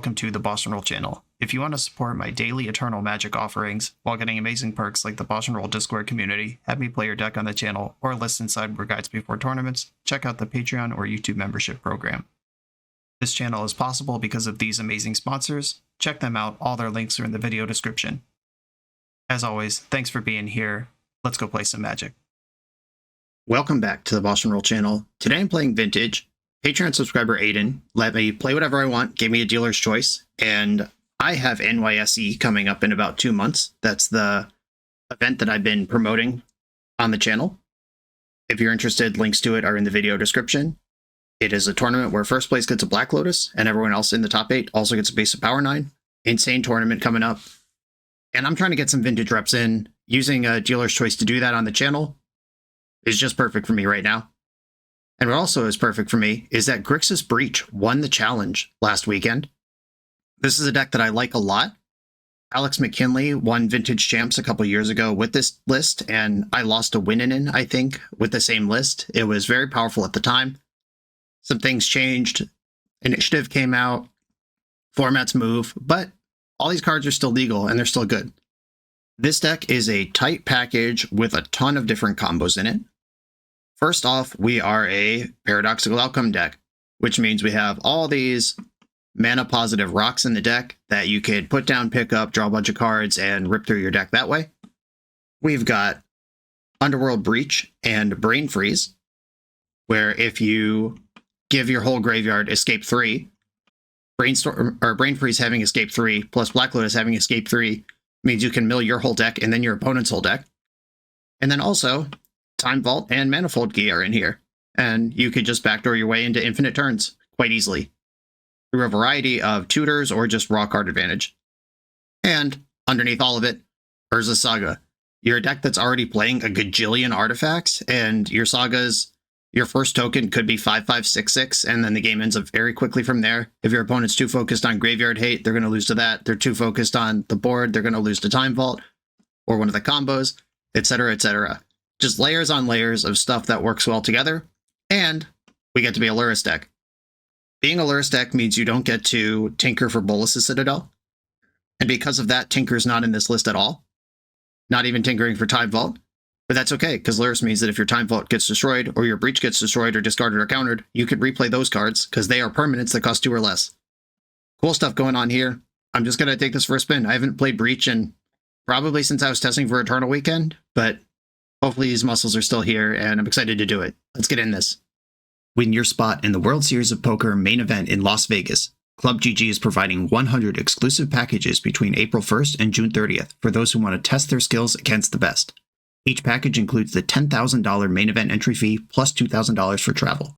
welcome to the BoshNRoll channel. If you want to support my daily Eternal Magic offerings while getting amazing perks like the BoshNRoll Discord community, have me play your deck on the channel, or listen sideboard guides before tournaments, check out the Patreon or YouTube membership program. This channel is possible because of these amazing sponsors. Check them out, all their links are in the video description. As always, thanks for being here. Let's go play some Magic. Welcome back to the BoshNRoll channel. Today I'm playing Vintage. Patreon subscriber Aiden let me play whatever I want, gave me a dealer's choice, and I have NYSE coming up in about 2 months. That's the event that I've been promoting on the channel. If you're interested, links to it are in the video description. It is a tournament where first place gets a Black Lotus, and everyone else in the top 8 also gets a base of Power 9. Insane tournament coming up. And I'm trying to get some Vintage reps in. Using a dealer's choice to do that on the channel is just perfect for me right now. And what also is perfect for me is that Grixis Breach won the challenge last weekend. This is a deck that I like a lot. Alex McKinley won Vintage Champs a couple years ago with this list, and I lost a win in, I think, with the same list. It was very powerful at the time. Some things changed. Initiative came out. Formats move, but all these cards are still legal and they're still good. This deck is a tight package with a ton of different combos in it. First off, we are a Paradoxical Outcome deck, which means we have all these mana positive rocks in the deck that you could put down, pick up, draw a bunch of cards, and rip through your deck that way. We've got Underworld Breach and Brain Freeze, where if you give your whole graveyard Escape 3, Brain Freeze having Escape 3 plus Black Lotus having Escape 3 means you can mill your whole deck and then your opponent's whole deck. And then also, Time Vault and Manifold Key are in here, and you could just backdoor your way into infinite turns quite easily through a variety of tutors or just raw card advantage. And underneath all of it, Urza Saga. You're a deck that's already playing a gajillion artifacts, and your sagas, your first token could be 5/5/6/6, and then the game ends up very quickly from there. If your opponent's too focused on Graveyard Hate, they're going to lose to that. They're too focused on the board, they're going to lose to Time Vault or one of the combos, etc., etc. Just layers on layers of stuff that works well together, and we get to be a Lurrus deck. Being a Lurrus deck means you don't get to tinker for Bolas' Citadel, and because of that, Tinker's not in this list at all. Not even tinkering for Time Vault, but that's okay, because Lurrus means that if your Time Vault gets destroyed, or your Breach gets destroyed or discarded or countered, you could replay those cards, because they are permanents that cost 2 or less. Cool stuff going on here. I'm just going to take this for a spin. I haven't played Breach in probably since I was testing for Eternal Weekend, but hopefully these muscles are still here, and I'm excited to do it. Let's get in this. Win your spot in the World Series of Poker main event in Las Vegas. Club GG is providing 100 exclusive packages between April 1st and June 30th for those who want to test their skills against the best. Each package includes the $10,000 main event entry fee plus $2,000 for travel.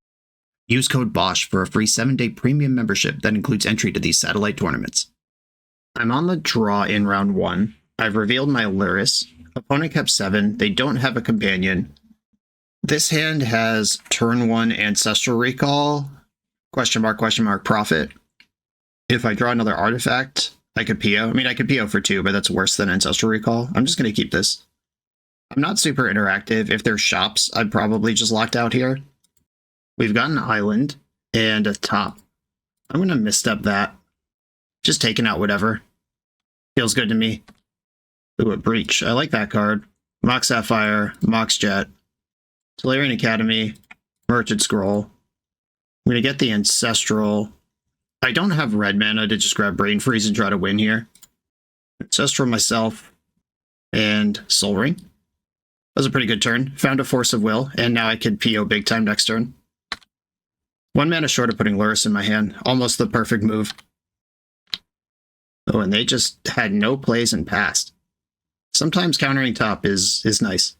Use code BOSH for a free 7-day premium membership that includes entry to these satellite tournaments. I'm on the draw in round 1. I've revealed my Lurrus. Opponent kept 7. They don't have a companion. This hand has turn 1 Ancestral Recall, question mark, Profit. If I draw another artifact, I could PO. I mean, I could PO for 2, but that's worse than Ancestral Recall. I'm just going to keep this. I'm not super interactive. If there's shops, I'd probably just locked out here. We've got an island and a top. I'm going to misstep that. Just taking out whatever. Feels good to me. Ooh, a Breach. I like that card. Mox Sapphire, Mox Jet, Tolarian Academy, Merchant Scroll. I'm going to get the Ancestral. I don't have red mana to just grab Brain Freeze and try to win here. Ancestral myself and Soul Ring. That was a pretty good turn. Found a Force of Will, and now I could PO big time next turn. 1 mana short of putting Lurrus in my hand. Almost the perfect move. Oh, and they just had no plays and passed. Sometimes countering top is nice.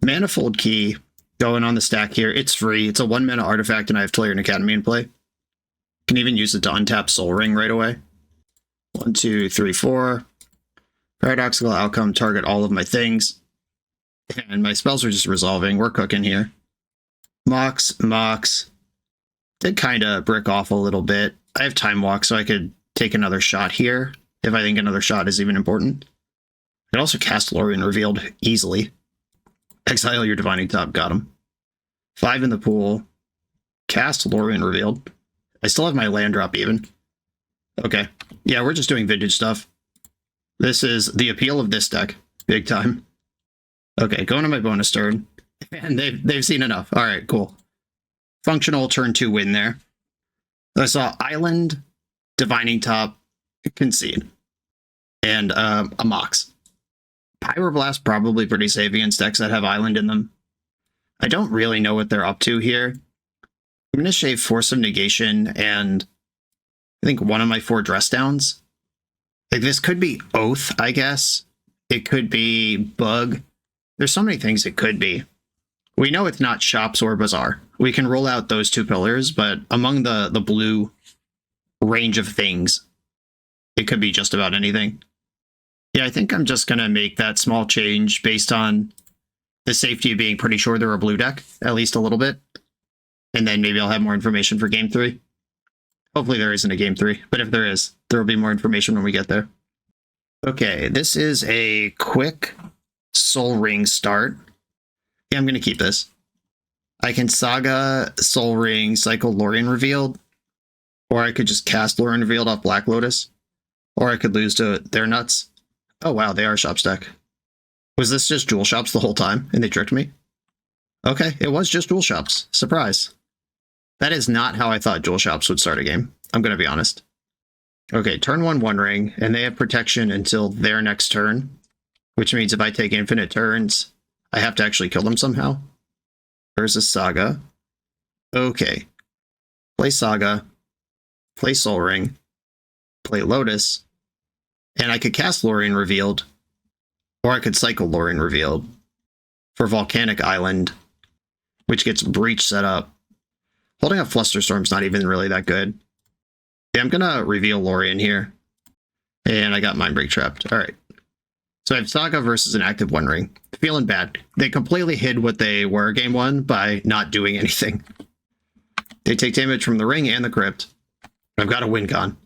Manifold Key going on the stack here. It's free. It's a 1 mana artifact, and I have Tolarian Academy in play. Can even use it to untap Soul Ring right away. 1, 2, 3, 4. Paradoxical Outcome, target all of my things. And my spells are just resolving. We're cooking here. Mox. Did kind of brick off a little bit. I have Time Walk, so I could take another shot here, if I think another shot is even important. I could also cast Lorien Revealed easily. Exile your Divining Top, got him. 5 in the pool. Cast Lorien Revealed. I still have my land drop even. Okay. Yeah, we're just doing vintage stuff. This is the appeal of this deck. Big time. Okay, going to my bonus turn. And they've seen enough. All right, cool. Functional turn 2 win there. I saw Island, Divining Top, Concede, and a Mox. Pyroblast probably pretty safe against decks that have Island in them. I don't really know what they're up to here. I'm going to shave Force of Negation and I think one of my 4 dress downs. Like, this could be Oath, I guess. It could be Bug. There's so many things it could be. We know it's not Shops or Bazaar. We can roll out those 2 pillars, but among the blue range of things, it could be just about anything. Yeah, I think I'm just going to make that small change based on the safety of being pretty sure they're a blue deck, at least a little bit. And then maybe I'll have more information for Game 3. Hopefully there isn't a Game 3, but if there is, there will be more information when we get there. Okay, this is a quick Soul Ring start. Yeah, I'm going to keep this. I can Saga, Soul Ring, cycle Lorien Revealed, or I could just cast Lorien Revealed off Black Lotus, or I could lose to their nuts. Oh wow, they are Shops deck. Was this just Jewel Shops the whole time, and they tricked me? Okay, it was just Jewel Shops. Surprise. That is not how I thought Jewel Shops would start a game. I'm going to be honest. Okay, turn 1 One Ring, and they have protection until their next turn, which means if I take infinite turns, I have to actually kill them somehow. There's a Saga. Okay. Play Saga. Play Soul Ring. Play Lotus. And I could cast Lorien Revealed, or I could cycle Lorien Revealed for Volcanic Island, which gets Breach set up. Holding up Flusterstorm's not even really that good. Yeah, I'm gonna reveal Lorien here. And I got Mindbreak trapped. Alright. So I have Saga versus an active One Ring. Feeling bad. They completely hid what they were game 1 by not doing anything. They take damage from the ring and the crypt. I've got a win con.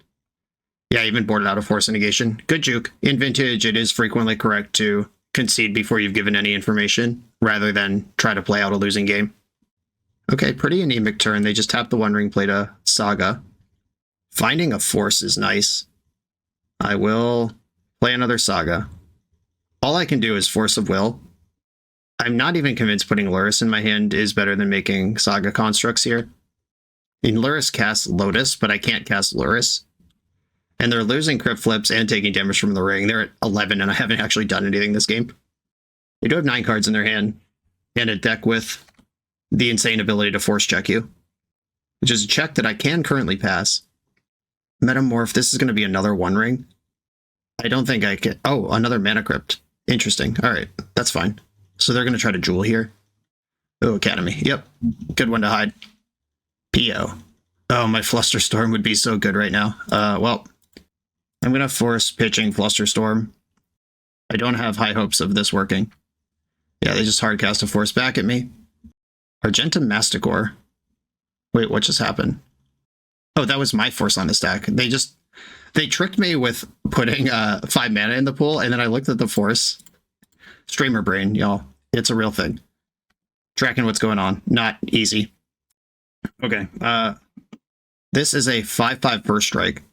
Yeah, I even boarded out a Force of Negation. Good juke. In Vintage, it is frequently correct to concede before you've given any information, rather than try to play out a losing game. Okay, pretty anemic turn. They just tap the One Ring, played a Saga. Finding a Force is nice. I will play another Saga. All I can do is Force of Will. I'm not even convinced putting Lurrus in my hand is better than making Saga constructs here. I mean, Lurrus casts Lotus, but I can't cast Lurrus. And they're losing crypt flips and taking damage from the ring. They're at 11, and I haven't actually done anything this game. They do have 9 cards in their hand, and a deck with the insane ability to force check you, which is a check that I can currently pass. Metamorph, this is going to be another One Ring. I don't think I can... Oh, another Mana Crypt. Interesting. All right, that's fine. So they're going to try to Jewel here. Oh, Academy. Yep, good one to hide. PO. Oh, my Flusterstorm would be so good right now. Well, I'm going to force pitching Flusterstorm. I don't have high hopes of this working. Yeah, they just hardcast a Force back at me. Argentum Masticore. Wait, what just happened? Oh, that was my Force on the stack. They tricked me with putting 5 mana in the pool, and then I looked at the Force. Streamer brain, y'all. It's a real thing. Tracking what's going on. Not easy. Okay. This is a 5/5 first strike.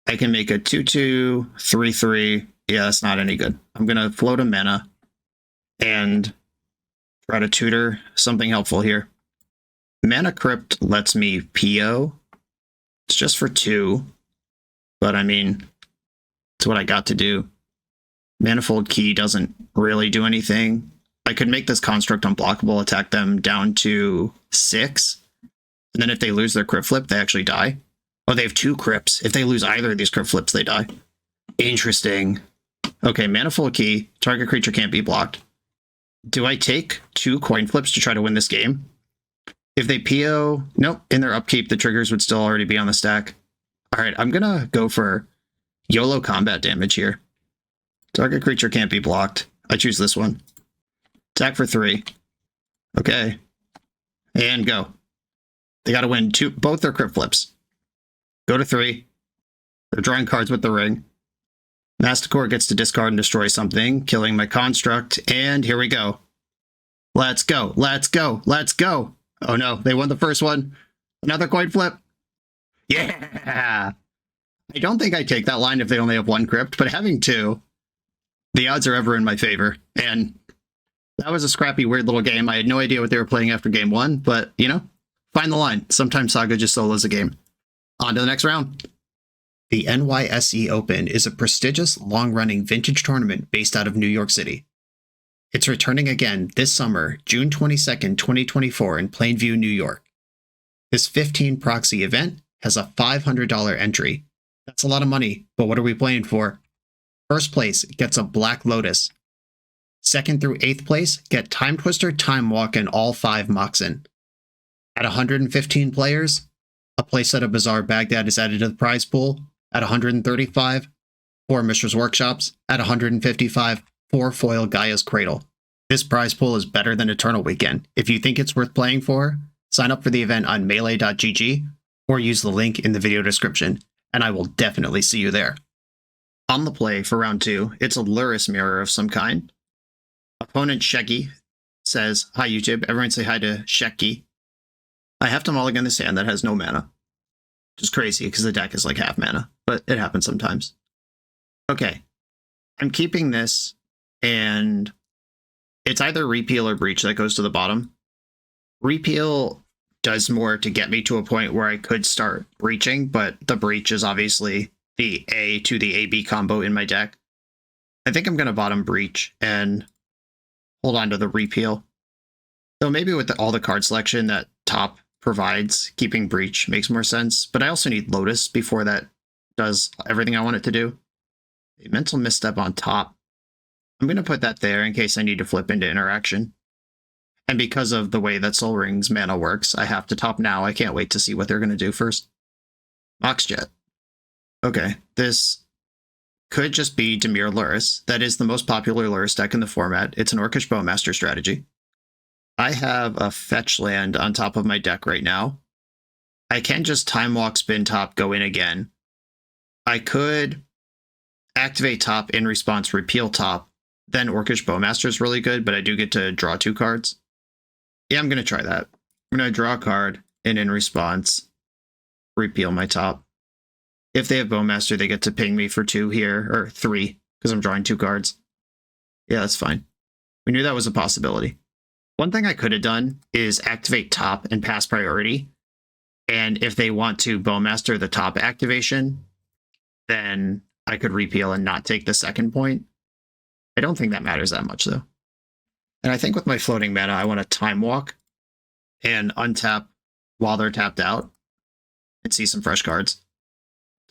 I can make a 2/2, 3/3. Yeah, that's not any good. I'm going to float a mana and try to tutor something helpful here. Mana Crypt lets me PO. It's just for 2. But I mean, it's what I got to do. Manifold Key doesn't really do anything. I could make this construct unblockable, attack them down to 6. And then if they lose their crypt flip, they actually die. Oh, they have 2 crypts. If they lose either of these crypt flips, they die. Interesting. Okay, Manifold Key. Target creature can't be blocked. Do I take 2 coin flips to try to win this game? If they PO... Nope, in their upkeep, the triggers would still already be on the stack. Alright, I'm gonna go for YOLO combat damage here. Target creature can't be blocked. I choose this one. Attack for 3. Okay. And go. They gotta win both their crypt flips. Go to 3. They're drawing cards with the ring. Masticore gets to discard and destroy something, killing my construct, and here we go. Let's go, let's go, let's go! Oh no, they won the first one. Another coin flip. Yeah! I don't think I take that line if they only have one crypt, but having two, the odds are ever in my favor. And that was a scrappy, weird little game. I had no idea what they were playing after game one, but, you know, find the line. Sometimes Saga just solos a game. On to the next round. The NYSE Open is a prestigious, long-running vintage tournament based out of New York City. It's returning again this summer, June 22nd, 2024 in Plainview, New York. This 15 proxy event has a $500 entry. That's a lot of money, but what are we playing for? First place gets a Black Lotus. Second through 8th place get Time Twister, Time Walk, and all 5 Moxen. At 115 players, a playset of Bizarre Baghdad is added to the prize pool. At 135, 4 Mishra's Workshops. At 155, 4 foil Gaia's Cradle. This prize pool is better than Eternal Weekend. If you think it's worth playing for, sign up for the event on melee.gg or use the link in the video description, and I will definitely see you there. On the play for round 2, it's a Lurrus mirror of some kind. Opponent Sheki says, "Hi YouTube, everyone say hi to Sheki." I have to mulligan this hand that has no mana. Which is crazy because the deck is like half mana, but it happens sometimes. Okay, I'm keeping this, and it's either Repeal or Breach that goes to the bottom. Repeal does more to get me to a point where I could start breaching, but the Breach is obviously the A to the AB combo in my deck. I think I'm going to bottom Breach and hold on to the Repeal. So maybe with all the card selection that top provides, keeping Breach makes more sense, but I also need Lotus before that does everything I want it to do. A Mental Misstep on top. I'm going to put that there in case I need to flip into interaction. And because of the way that Soul Ring's mana works, I have to top now. I can't wait to see what they're going to do first. Moxjet. Okay, this could just be Dimir Lurrus. That is the most popular Lurrus deck in the format. It's an Orcish Bowmaster strategy. I have a fetch land on top of my deck right now. I can just Time Walk, spin top, go in again. I could activate top, in response repeal top, then Orcish Bowmaster is really good, but I do get to draw 2 cards. Yeah, I'm going to try that. I'm going to draw a card, and in response, repeal my top. If they have Bowmaster, they get to ping me for 2 here, or 3, because I'm drawing 2 cards. Yeah, that's fine. We knew that was a possibility. One thing I could have done is activate top and pass priority. And if they want to Bowmaster the top activation, then I could repeal and not take the second point. I don't think that matters that much, though. And I think with my floating mana, I want to Time Walk and untap while they're tapped out and see some fresh cards.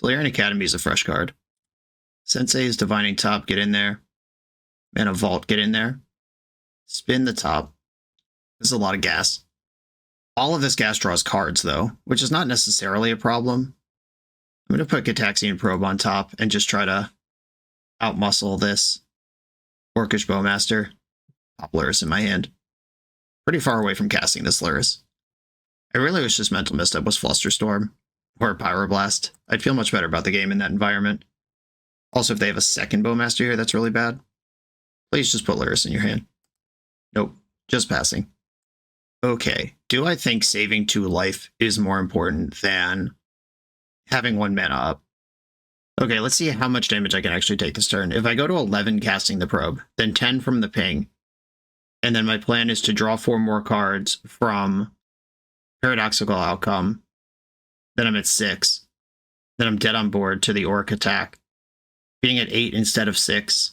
Delirian Academy is a fresh card. Sensei's Divining Top, get in there. Mana Vault, get in there. Spin the top. This is a lot of gas. All of this gas draws cards, though, which is not necessarily a problem. I'm going to put Gitaxian Probe on top and just try to outmuscle this Orcish Bowmaster. Pop Lurrus in my hand. Pretty far away from casting this Lurrus. I really wish this Mental Misstep was Flusterstorm or Pyroblast. I'd feel much better about the game in that environment. Also, if they have a second Bowmaster here, that's really bad. Please just put Lurrus in your hand. Nope, just passing. Okay, do I think saving 2 life is more important than having 1 mana up? Okay, let's see how much damage I can actually take this turn. If I go to 11 casting the probe, then 10 from the ping, and then my plan is to draw 4 more cards from Paradoxical Outcome, then I'm at 6, then I'm dead on board to the Orc attack. Being at 8 instead of 6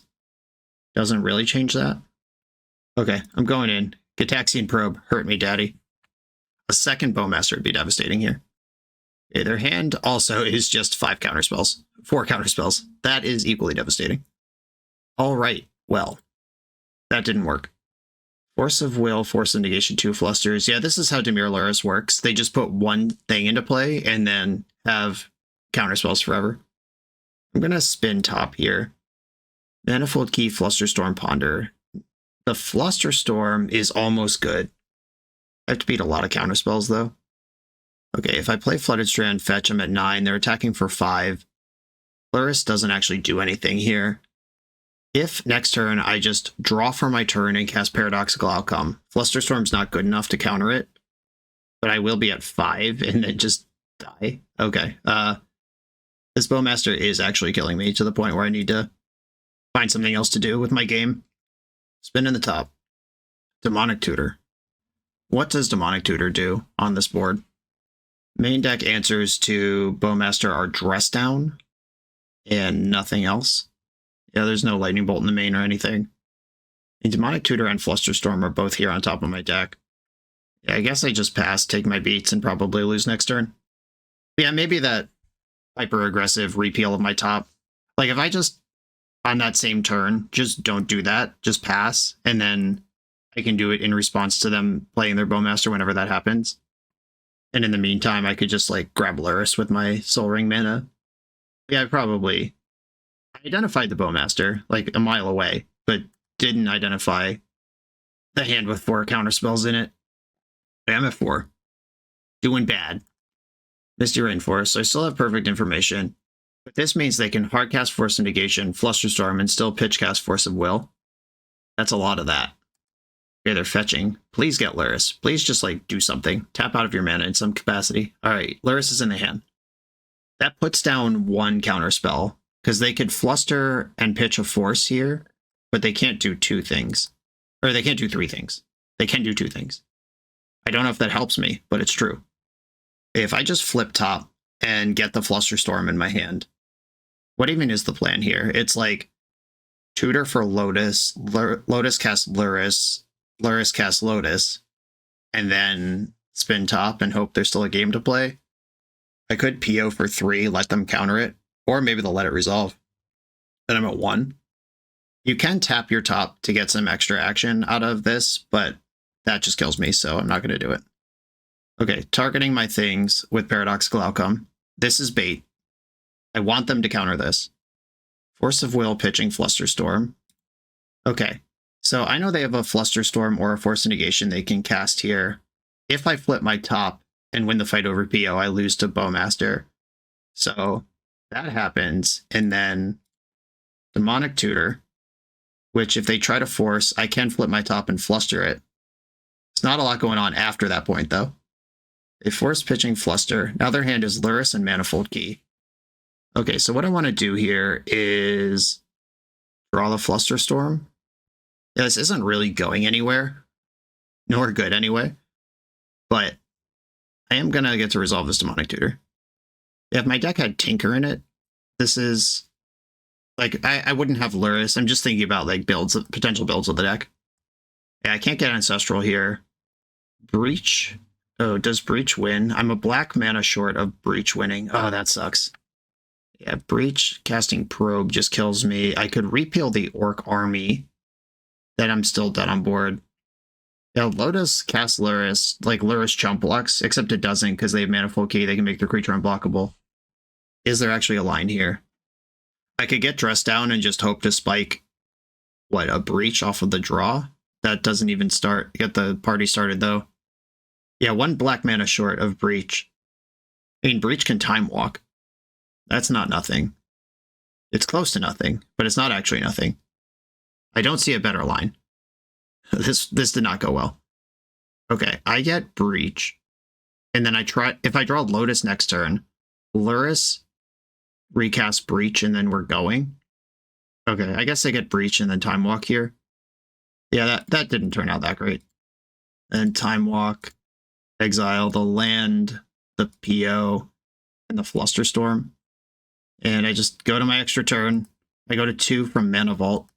doesn't really change that. Okay, I'm going in. Gitaxian Probe, hurt me, daddy. A second Bowmaster would be devastating here. Okay, their hand also is just 5 counterspells. 4 counterspells. That is equally devastating. All right, well, that didn't work. Force of Will, Force of Negation, 2 Flusters. Yeah, this is how Dimir Lurrus works. They just put 1 thing into play and then have counterspells forever. I'm going to spin top here. Manifold Key, Flusterstorm, Ponder. The Flusterstorm is almost good. I have to beat a lot of counterspells, though. Okay, if I play Flooded Strand, fetch, I'm at 9. They're attacking for 5. Lurrus doesn't actually do anything here. If next turn I just draw for my turn and cast Paradoxical Outcome, Flusterstorm's not good enough to counter it, but I will be at 5 and then just die. Okay. This Bowmaster is actually killing me to the point where I need to find something else to do with my game. Spin in the top. Demonic Tutor. What does Demonic Tutor do on this board? Main deck answers to Bowmaster are Dress Down and nothing else. Yeah, there's no Lightning Bolt in the main or anything. And Demonic Tutor and Flusterstorm are both here on top of my deck. Yeah, I guess I just pass, take my beats, and probably lose next turn. Yeah, maybe that hyper-aggressive repeal of my top. Like, if I just, on that same turn, just don't do that, just pass, and then I can do it in response to them playing their Bowmaster whenever that happens. And in the meantime, I could just, like, grab Lurrus with my Soul Ring mana. Yeah, I identified the Bowmaster, like, a mile away, but didn't identify the hand with 4 counterspells in it. I'm at 4. Doing bad. Misty Rainforest, so I still have perfect information. But this means they can hardcast Force of Negation, Flusterstorm, and still pitchcast Force of Will. That's a lot of that. Okay, they're fetching. Please get Lurrus. Please just, like, do something. Tap out of your mana in some capacity. Alright, Lurrus is in the hand. That puts down 1 counterspell, because they could Fluster and pitch a Force here, but they can't do 2 things. Or they can't do 3 things. They can do 2 things. I don't know if that helps me, but it's true. If I just flip top and get the Flusterstorm in my hand, what even is the plan here? It's like Tutor for Lotus, Lotus cast Lurrus, Lurrus cast Lotus, and then spin top and hope there's still a game to play. I could PO for 3, let them counter it, or maybe they'll let it resolve. Then I'm at 1. You can tap your top to get some extra action out of this, but that just kills me, so I'm not going to do it. Okay, targeting my things with Paradoxical Outcome. This is bait. I want them to counter this. Force of Will pitching Flusterstorm. Okay, so I know they have a Flusterstorm or a Force of Negation they can cast here. If I flip my top and win the fight over PO, I lose to Bowmaster. So that happens, and then Demonic Tutor, which if they try to force, I can flip my top and fluster it. It's not a lot going on after that point, though. They force pitching Fluster. Now their hand is Lurrus and Manifold Key. Okay, so what I want to do here is draw the Flusterstorm. Yeah, this isn't really going anywhere. Nor good anyway. But I am going to get to resolve this Demonic Tutor. Yeah, if my deck had Tinker in it, this is... Like, I wouldn't have Lurrus. I'm just thinking about, like, builds, potential builds of the deck. Yeah, I can't get Ancestral here. Breach. Oh, does Breach win? I'm a black mana short of Breach winning. Oh, that sucks. Yeah, Breach casting Probe just kills me. I could repeal the Orc Army. Then I'm still dead on board. Yeah, Lotus casts Lurrus, like Lurrus chump blocks, except it doesn't because they have Manifold Key. They can make their creature unblockable. Is there actually a line here? I could get Dress Down and just hope to spike, what, a Breach off of the draw? That doesn't even get the party started, though. Yeah, 1 black mana short of Breach. I mean, Breach can Time Walk. That's not nothing. It's close to nothing, but it's not actually nothing. I don't see a better line. This did not go well. Okay, I get Breach. And then if I draw Lotus next turn, Lurrus, recast Breach, and then we're going. Okay, I guess I get Breach and then Time Walk here. Yeah, that didn't turn out that great. And Time Walk, exile the land, the PO, and the Flusterstorm. And I just go to my extra turn. I go to 2 from Mana Vault.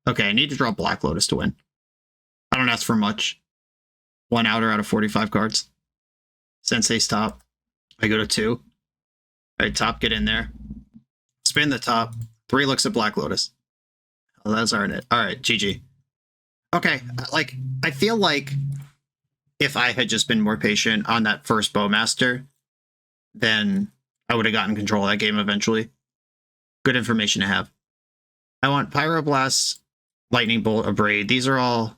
Okay, I need to draw Black Lotus to win. I don't ask for much. 1 outer out of 45 cards. Sensei's top. I go to 2. Alright, top, get in there. Spin the top. 3 looks at Black Lotus. Oh, those aren't it. Alright, GG. Okay, like, I feel like if I had just been more patient on that first Bowmaster, then I would have gotten control of that game eventually. Good information to have. I want Pyroblast, Lightning Bolt, Abrade. These are all...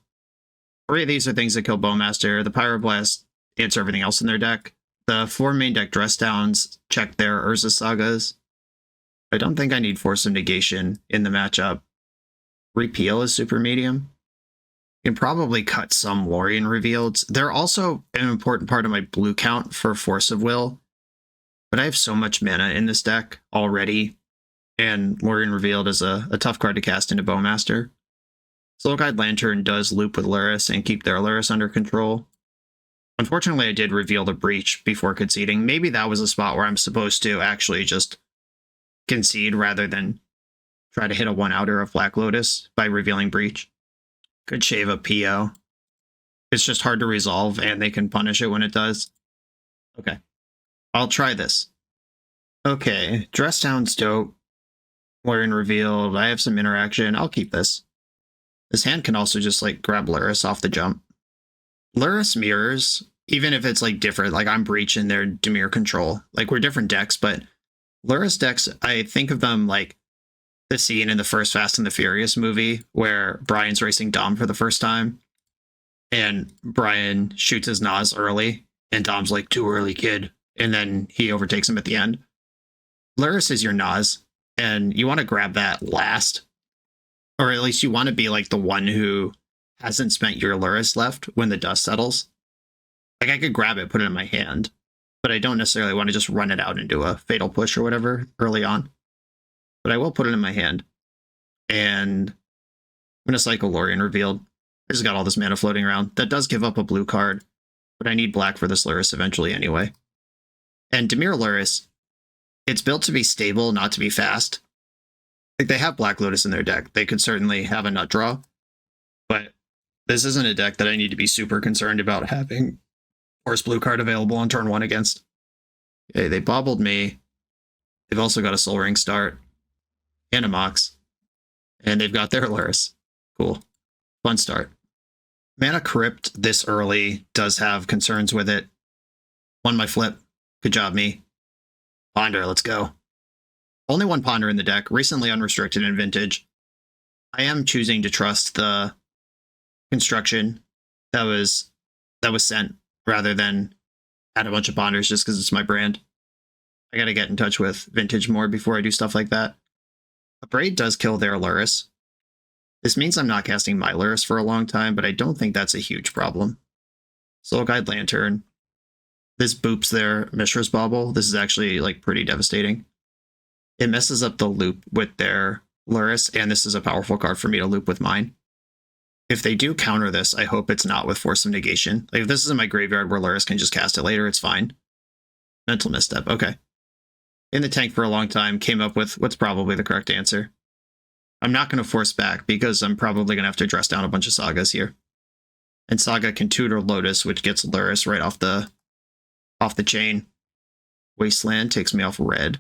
3 of these are things that kill Bowmaster. The Pyroblast answer everything else in their deck. The 4 main deck Dress Downs check their Urza Sagas. I don't think I need Force of Negation in the matchup. Repeal is super medium. You can probably cut some Lorien Revealed. They're also an important part of my blue count for Force of Will. but I have so much mana in this deck already, and Lorien Revealed is a tough card to cast into Bowmaster. Soul-Guide Lantern does loop with Lurrus and keep their Lurrus under control. Unfortunately, I did reveal the Breach before conceding. Maybe that was a spot where I'm supposed to actually just concede rather than try to hit a one-outer of Black Lotus by revealing Breach. Could shave a PO. It's just hard to resolve, and they can punish it when it does. Okay. I'll try this. Okay, Dress Down's dope. Lorien Revealed. I have some interaction. I'll keep this. This hand can also just, like, grab Lurrus off the jump. Lurrus mirrors, even if it's, like, different. Like, I'm Breach in their Dimir control. Like, we're different decks, but Lurrus decks, I think of them like the scene in the first Fast and the Furious movie where Brian's racing Dom for the first time, and Brian shoots his Nas early, and Dom's like, too early, kid. And then he overtakes him at the end. Lurrus is your Nas, and you want to grab that last. Or at least you want to be like the one who hasn't spent your Lurrus left when the dust settles. Like, I could grab it, put it in my hand, but I don't necessarily want to just run it out into a fatal push or whatever early on. But I will put it in my hand. And I'm going to cycle Lorien Revealed. I just got all this mana floating around. That does give up a blue card, but I need black for this Lurrus eventually anyway. And Dimir Lurrus, it's built to be stable, not to be fast. Like, they have Black Lotus in their deck. They could certainly have a nut draw, but this isn't a deck that I need to be super concerned about having force blue card available on turn 1 against. Okay, they bobbled me. They've also got a Soul Ring start and a Mox, and they've got their Lurrus. Cool. Fun start. Mana Crypt this early does have concerns with it. Won my flip. Good job, me. Ponder, let's go. Only one Ponder in the deck, recently unrestricted in Vintage. I am choosing to trust the construction that was sent rather than add a bunch of Ponders just because it's my brand. I gotta get in touch with Vintage more before I do stuff like that. A Braid does kill their Lurrus. This means I'm not casting my Lurrus for a long time, but I don't think that's a huge problem. Soul-Guide Lantern. This boops their Mishra's Bauble. This is actually, like, pretty devastating. It messes up the loop with their Lurrus, and this is a powerful card for me to loop with mine. If they do counter this, I hope it's not with Force of Negation. Like, if this is in my graveyard where Lurrus can just cast it later, it's fine. Mental Misstep, okay. In the tank for a long time, came up with what's probably the correct answer. I'm not going to force back because I'm probably going to have to dress down a bunch of Sagas here. And Saga can tutor Lotus, which gets Lurrus right off the chain. Wasteland takes me off red.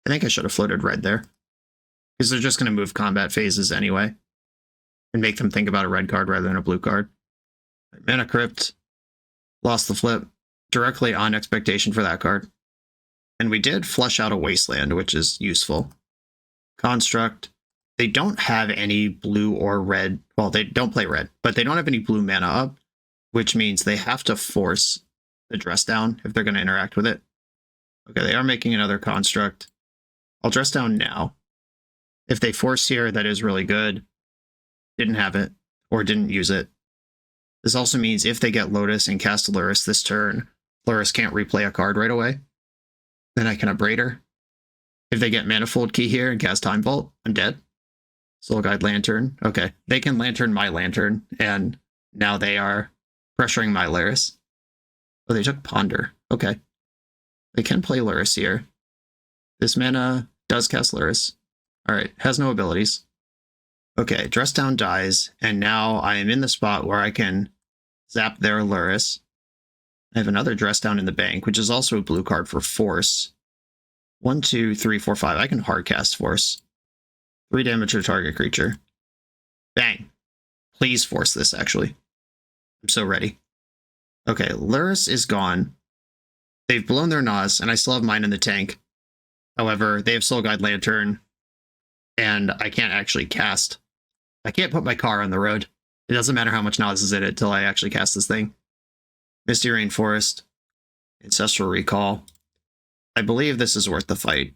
I think I should have floated red there, because they're just going to move combat phases anyway and make them think about a red card rather than a blue card. Mana Crypt. Lost the flip. Directly on expectation for that card. And we did flush out a Wasteland, which is useful. Construct. They don't have any blue or red. Well, they don't play red, but they don't have any blue mana up, which means they have to force the dress down if they're going to interact with it. Okay, they are making another construct. I'll dress down now. If they force here, that is really good. Didn't have it, or didn't use it. This also means if they get Lotus and cast Lurrus this turn, Lurrus can't replay a card right away. Then I can Abrade her. If they get Manifold Key here and cast Time Vault, I'm dead. Soul-Guide Lantern. Okay, they can Lantern my Lantern, and now they are pressuring my Lurrus. Oh, they took Ponder. Okay. They can play Lurrus here. This mana does cast Lurrus. Alright, has no abilities. Okay, Dress Down dies, and now I am in the spot where I can zap their Lurrus. I have another Dress Down in the bank, which is also a blue card for Force. 1, 2, 3, 4, 5. I can hard cast Force. 3 damage to target creature. Bang. Please force this, actually. I'm so ready. Okay, Lurrus is gone. They've blown their Nas, and I still have mine in the tank. However, they have Soul-Guide Lantern, and I can't actually cast. I can't put my car on the road. It doesn't matter how much Nas is in it until I actually cast this thing. Misty Rainforest. Ancestral Recall. I believe this is worth the fight.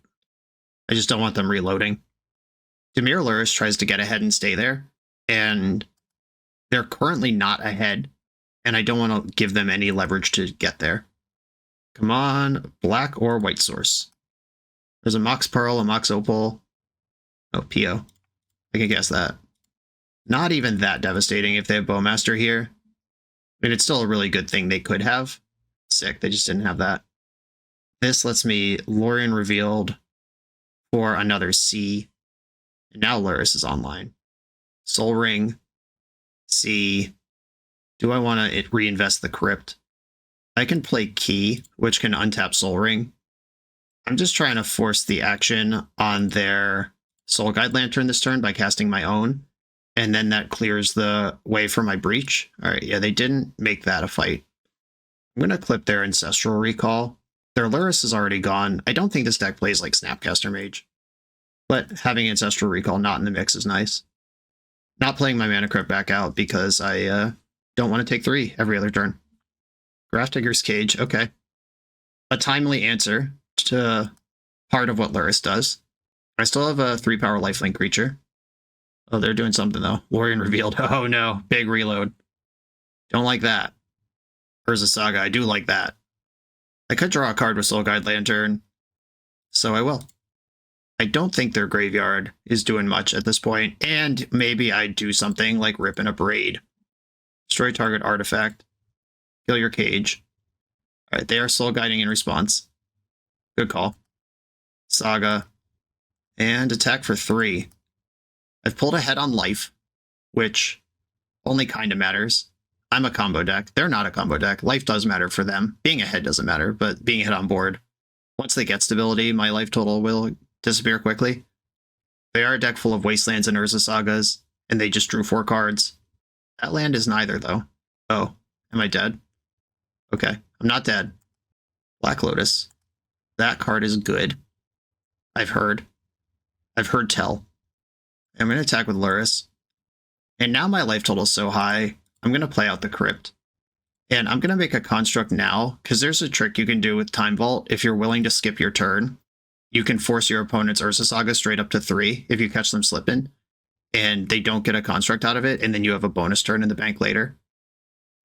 I just don't want them reloading. Dimir Lurrus tries to get ahead and stay there, and they're currently not ahead, and I don't want to give them any leverage to get there. Come on, black or white source. There's a Mox Pearl, a Mox Opal. Oh, PO. I can guess that. Not even that devastating if they have Bowmaster here. I mean, it's still a really good thing they could have. Sick, they just didn't have that. This lets me Lorien Revealed for another C. And now Lurrus is online. Soul Ring. C. Do I want to reinvest the Crypt? I can play Key, which can untap Soul Ring. I'm just trying to force the action on their Soul Guide Lantern this turn by casting my own. And then that clears the way for my Breach. All right, yeah, they didn't make that a fight. I'm going to clip their Ancestral Recall. Their Lurrus is already gone. I don't think this deck plays like Snapcaster Mage. But having Ancestral Recall not in the mix is nice. Not playing my Mana Crypt back out because I don't want to take 3 every other turn. Grafdigger's Cage, okay. A timely answer to part of what Lurrus does. I still have a 3-power lifelink creature. Oh, they're doing something though. Lorien Revealed. Oh no, big reload. Don't like that. Urza Saga, I do like that. I could draw a card with Soul Guide Lantern, so I will. I don't think their graveyard is doing much at this point, and maybe I'd do something like rip in a Braid. Destroy target artifact. Kill your cage. Alright, they are Soul Guiding in response. Good call. Saga. And attack for 3. I've pulled ahead on life, which only kind of matters. I'm a combo deck. They're not a combo deck. Life does matter for them. Being ahead doesn't matter, but being ahead on board. Once they get stability, my life total will disappear quickly. They are a deck full of Wastelands and Urza Sagas, and they just drew 4 cards. That land is neither, though. Oh, am I dead? Okay, I'm not dead. Black Lotus. That card is good. I've heard tell. I'm going to attack with Lurrus. And now my life total is so high, I'm going to play out the Crypt. And I'm going to make a construct now, because there's a trick you can do with Time Vault. If you're willing to skip your turn, you can force your opponent's Urza Saga straight up to 3 if you catch them slipping. And they don't get a construct out of it, and then you have a bonus turn in the bank later.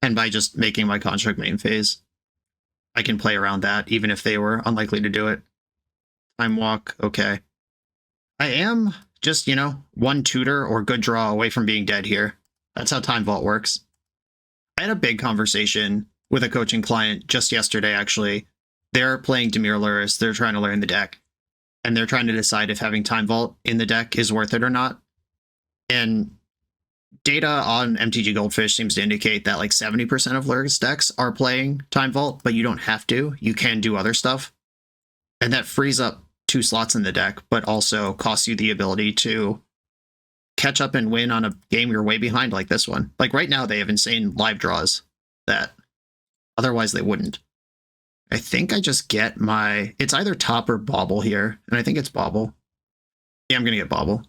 And by just making my construct main phase, I can play around that, even if they were unlikely to do it. Time Walk, okay. I am just, you know, 1 tutor or good draw away from being dead here. That's how Time Vault works. I had a big conversation with a coaching client just yesterday, actually. They're playing Dimir Lurrus, they're trying to learn the deck. And they're trying to decide if having Time Vault in the deck is worth it or not. And data on MTG Goldfish seems to indicate that like 70% of Lurrus decks are playing Time Vault, but you don't have to. You can do other stuff. And that frees up 2 slots in the deck, but also costs you the ability to catch up and win on a game you're way behind like this one. Like right now, they have insane live draws that otherwise they wouldn't. I think I just get my... It's either Top or Bauble here, and I think it's Bauble. Yeah, I'm going to get Bauble.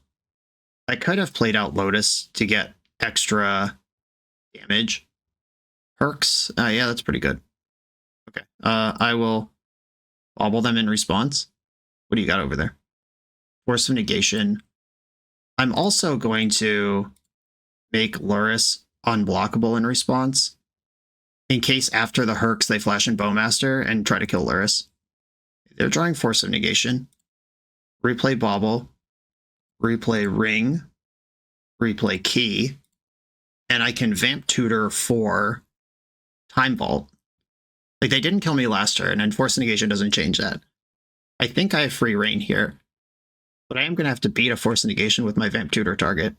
I could have played out Lotus to get extra damage. Perks? Yeah, that's pretty good. Okay, I will Bauble them in response. What do you got over there? Force of Negation. I'm also going to make Lurrus unblockable in response, in case after the Hercs they flash in Bowmaster and try to kill Lurrus. They're drawing Force of Negation. Replay Bauble. Replay Ring. Replay Key. And I can Vamp Tutor for Time Vault. Like, they didn't kill me last turn, and Force of Negation doesn't change that. I think I have free reign here, but I am going to have to beat a Force of Negation with my Vamp Tutor target.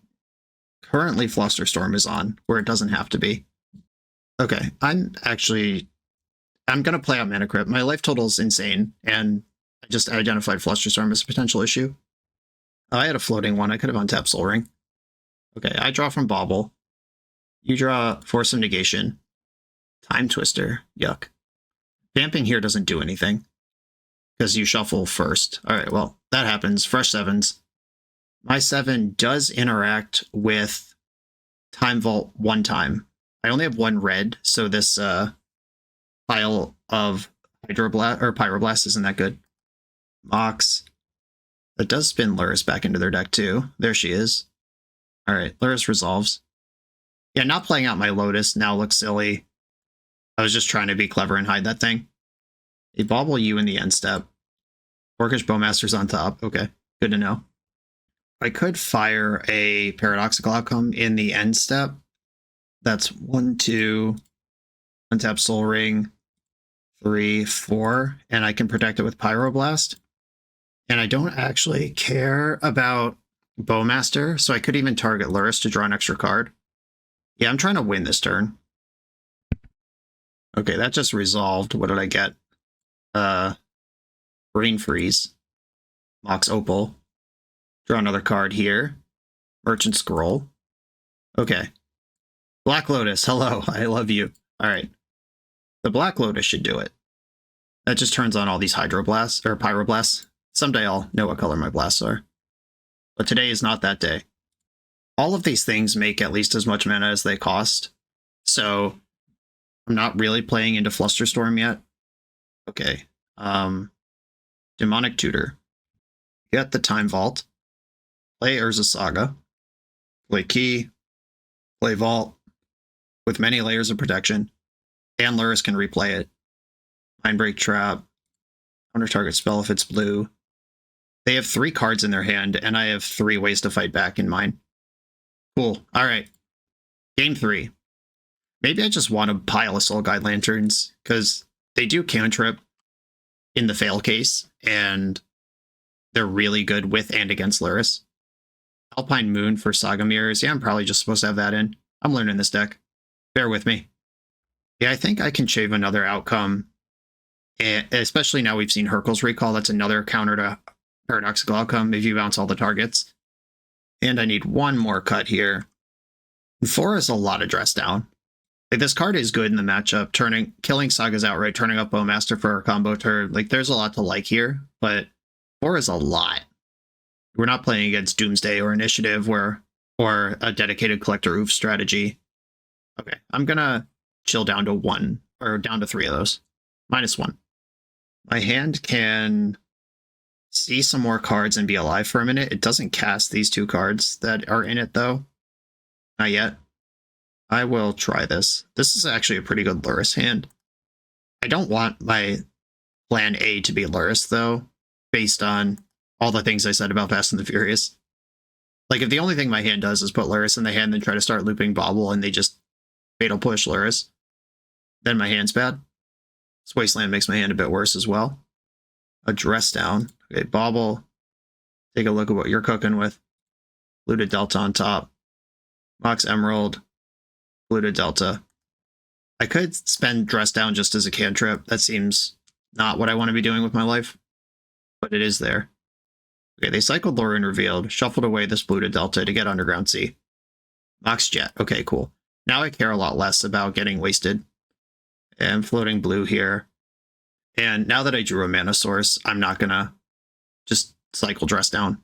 Currently, Flusterstorm is on, where it doesn't have to be. Okay, I'm going to play out Mana Crypt. My life total is insane, and I just identified Flusterstorm as a potential issue. Oh, I had a floating one. I could have untapped Soul Ring. Okay, I draw from Bauble. You draw Force of Negation. Time Twister. Yuck. Vamping here doesn't do anything, because you shuffle first. All right, well, that happens. Fresh 7s. My 7 does interact with Time Vault 1 time. I only have 1 red, so this pile of Pyroblast isn't that good. Mox. That does spin Lurrus back into their deck, too. There she is. All right, Lurrus resolves. Yeah, not playing out my Lotus now looks silly. I was just trying to be clever and hide that thing. They bobble you in the end step. Orcish Bowmaster's on top. Okay, good to know. I could fire a Paradoxical outcome in the end step. That's 1, 2, untap Soul Ring, 3, 4, and I can protect it with Pyroblast. And I don't actually care about Bowmaster, so I could even target Lurrus to draw an extra card. Yeah, I'm trying to win this turn. Okay, that just resolved. What did I get? Brain Freeze. Mox Opal. Draw another card here. Merchant Scroll. Okay. Black Lotus, hello, I love you. Alright. The Black Lotus should do it. That just turns on all these Hydroblasts, or Pyroblasts. Someday I'll know what color my blasts are. But today is not that day. All of these things make at least as much mana as they cost. So I'm not really playing into Flusterstorm yet. Okay. Demonic Tutor. Get the Time Vault. Play Urza Saga. Play Key. Play Vault. With many layers of protection. And Lurrus can replay it. Mindbreak Trap. Counter target spell if it's blue. They have 3 cards in their hand, and I have 3 ways to fight back in mine. Cool. Alright. Game 3. Maybe I just want to pile of Soul Guide Lanterns, because they do cantrip in the fail case, and they're really good with and against Lurrus. Alpine Moon for Saga Mirrors. Yeah, I'm probably just supposed to have that in. I'm learning this deck. Bear with me. Yeah, I think I can shave another outcome. And especially now we've seen Hurkyl's Recall. That's another counter to Paradoxical outcome if you bounce all the targets. And I need one more cut here. 4 is a lot of dress down. Like, this card is good in the matchup, killing Sagas outright, turning up Bowmaster for a combo turn. Like, there's a lot to like here, but 4 is a lot. We're not playing against Doomsday or Initiative or a dedicated Collector Oof strategy. Okay, I'm gonna chill down to 1, or down to 3 of those. -1. My hand can see some more cards and be alive for a minute. It doesn't cast these 2 cards that are in it, though. Not yet. I will try this. This is actually a pretty good Lurrus hand. I don't want my plan A to be Lurrus, though, based on all the things I said about Fast and the Furious. Like, if the only thing my hand does is put Lurrus in the hand, then try to start looping Bobble, and they just Fatal Push Lurrus, then my hand's bad. This Wasteland makes my hand a bit worse as well. A dress down. Okay, Bobble. Take a look at what you're cooking with. Blue Delta on top. Mox Emerald. Blue Delta. I could spend dress down just as a cantrip. That seems not what I want to be doing with my life. But it is there. Okay, they cycled Lore and Revealed. Shuffled away this Blue Delta to get Underground Sea. Mox Jet. Okay, cool. Now I care a lot less about getting wasted. And floating blue here. And now that I drew a mana source, I'm not gonna just cycle dress down.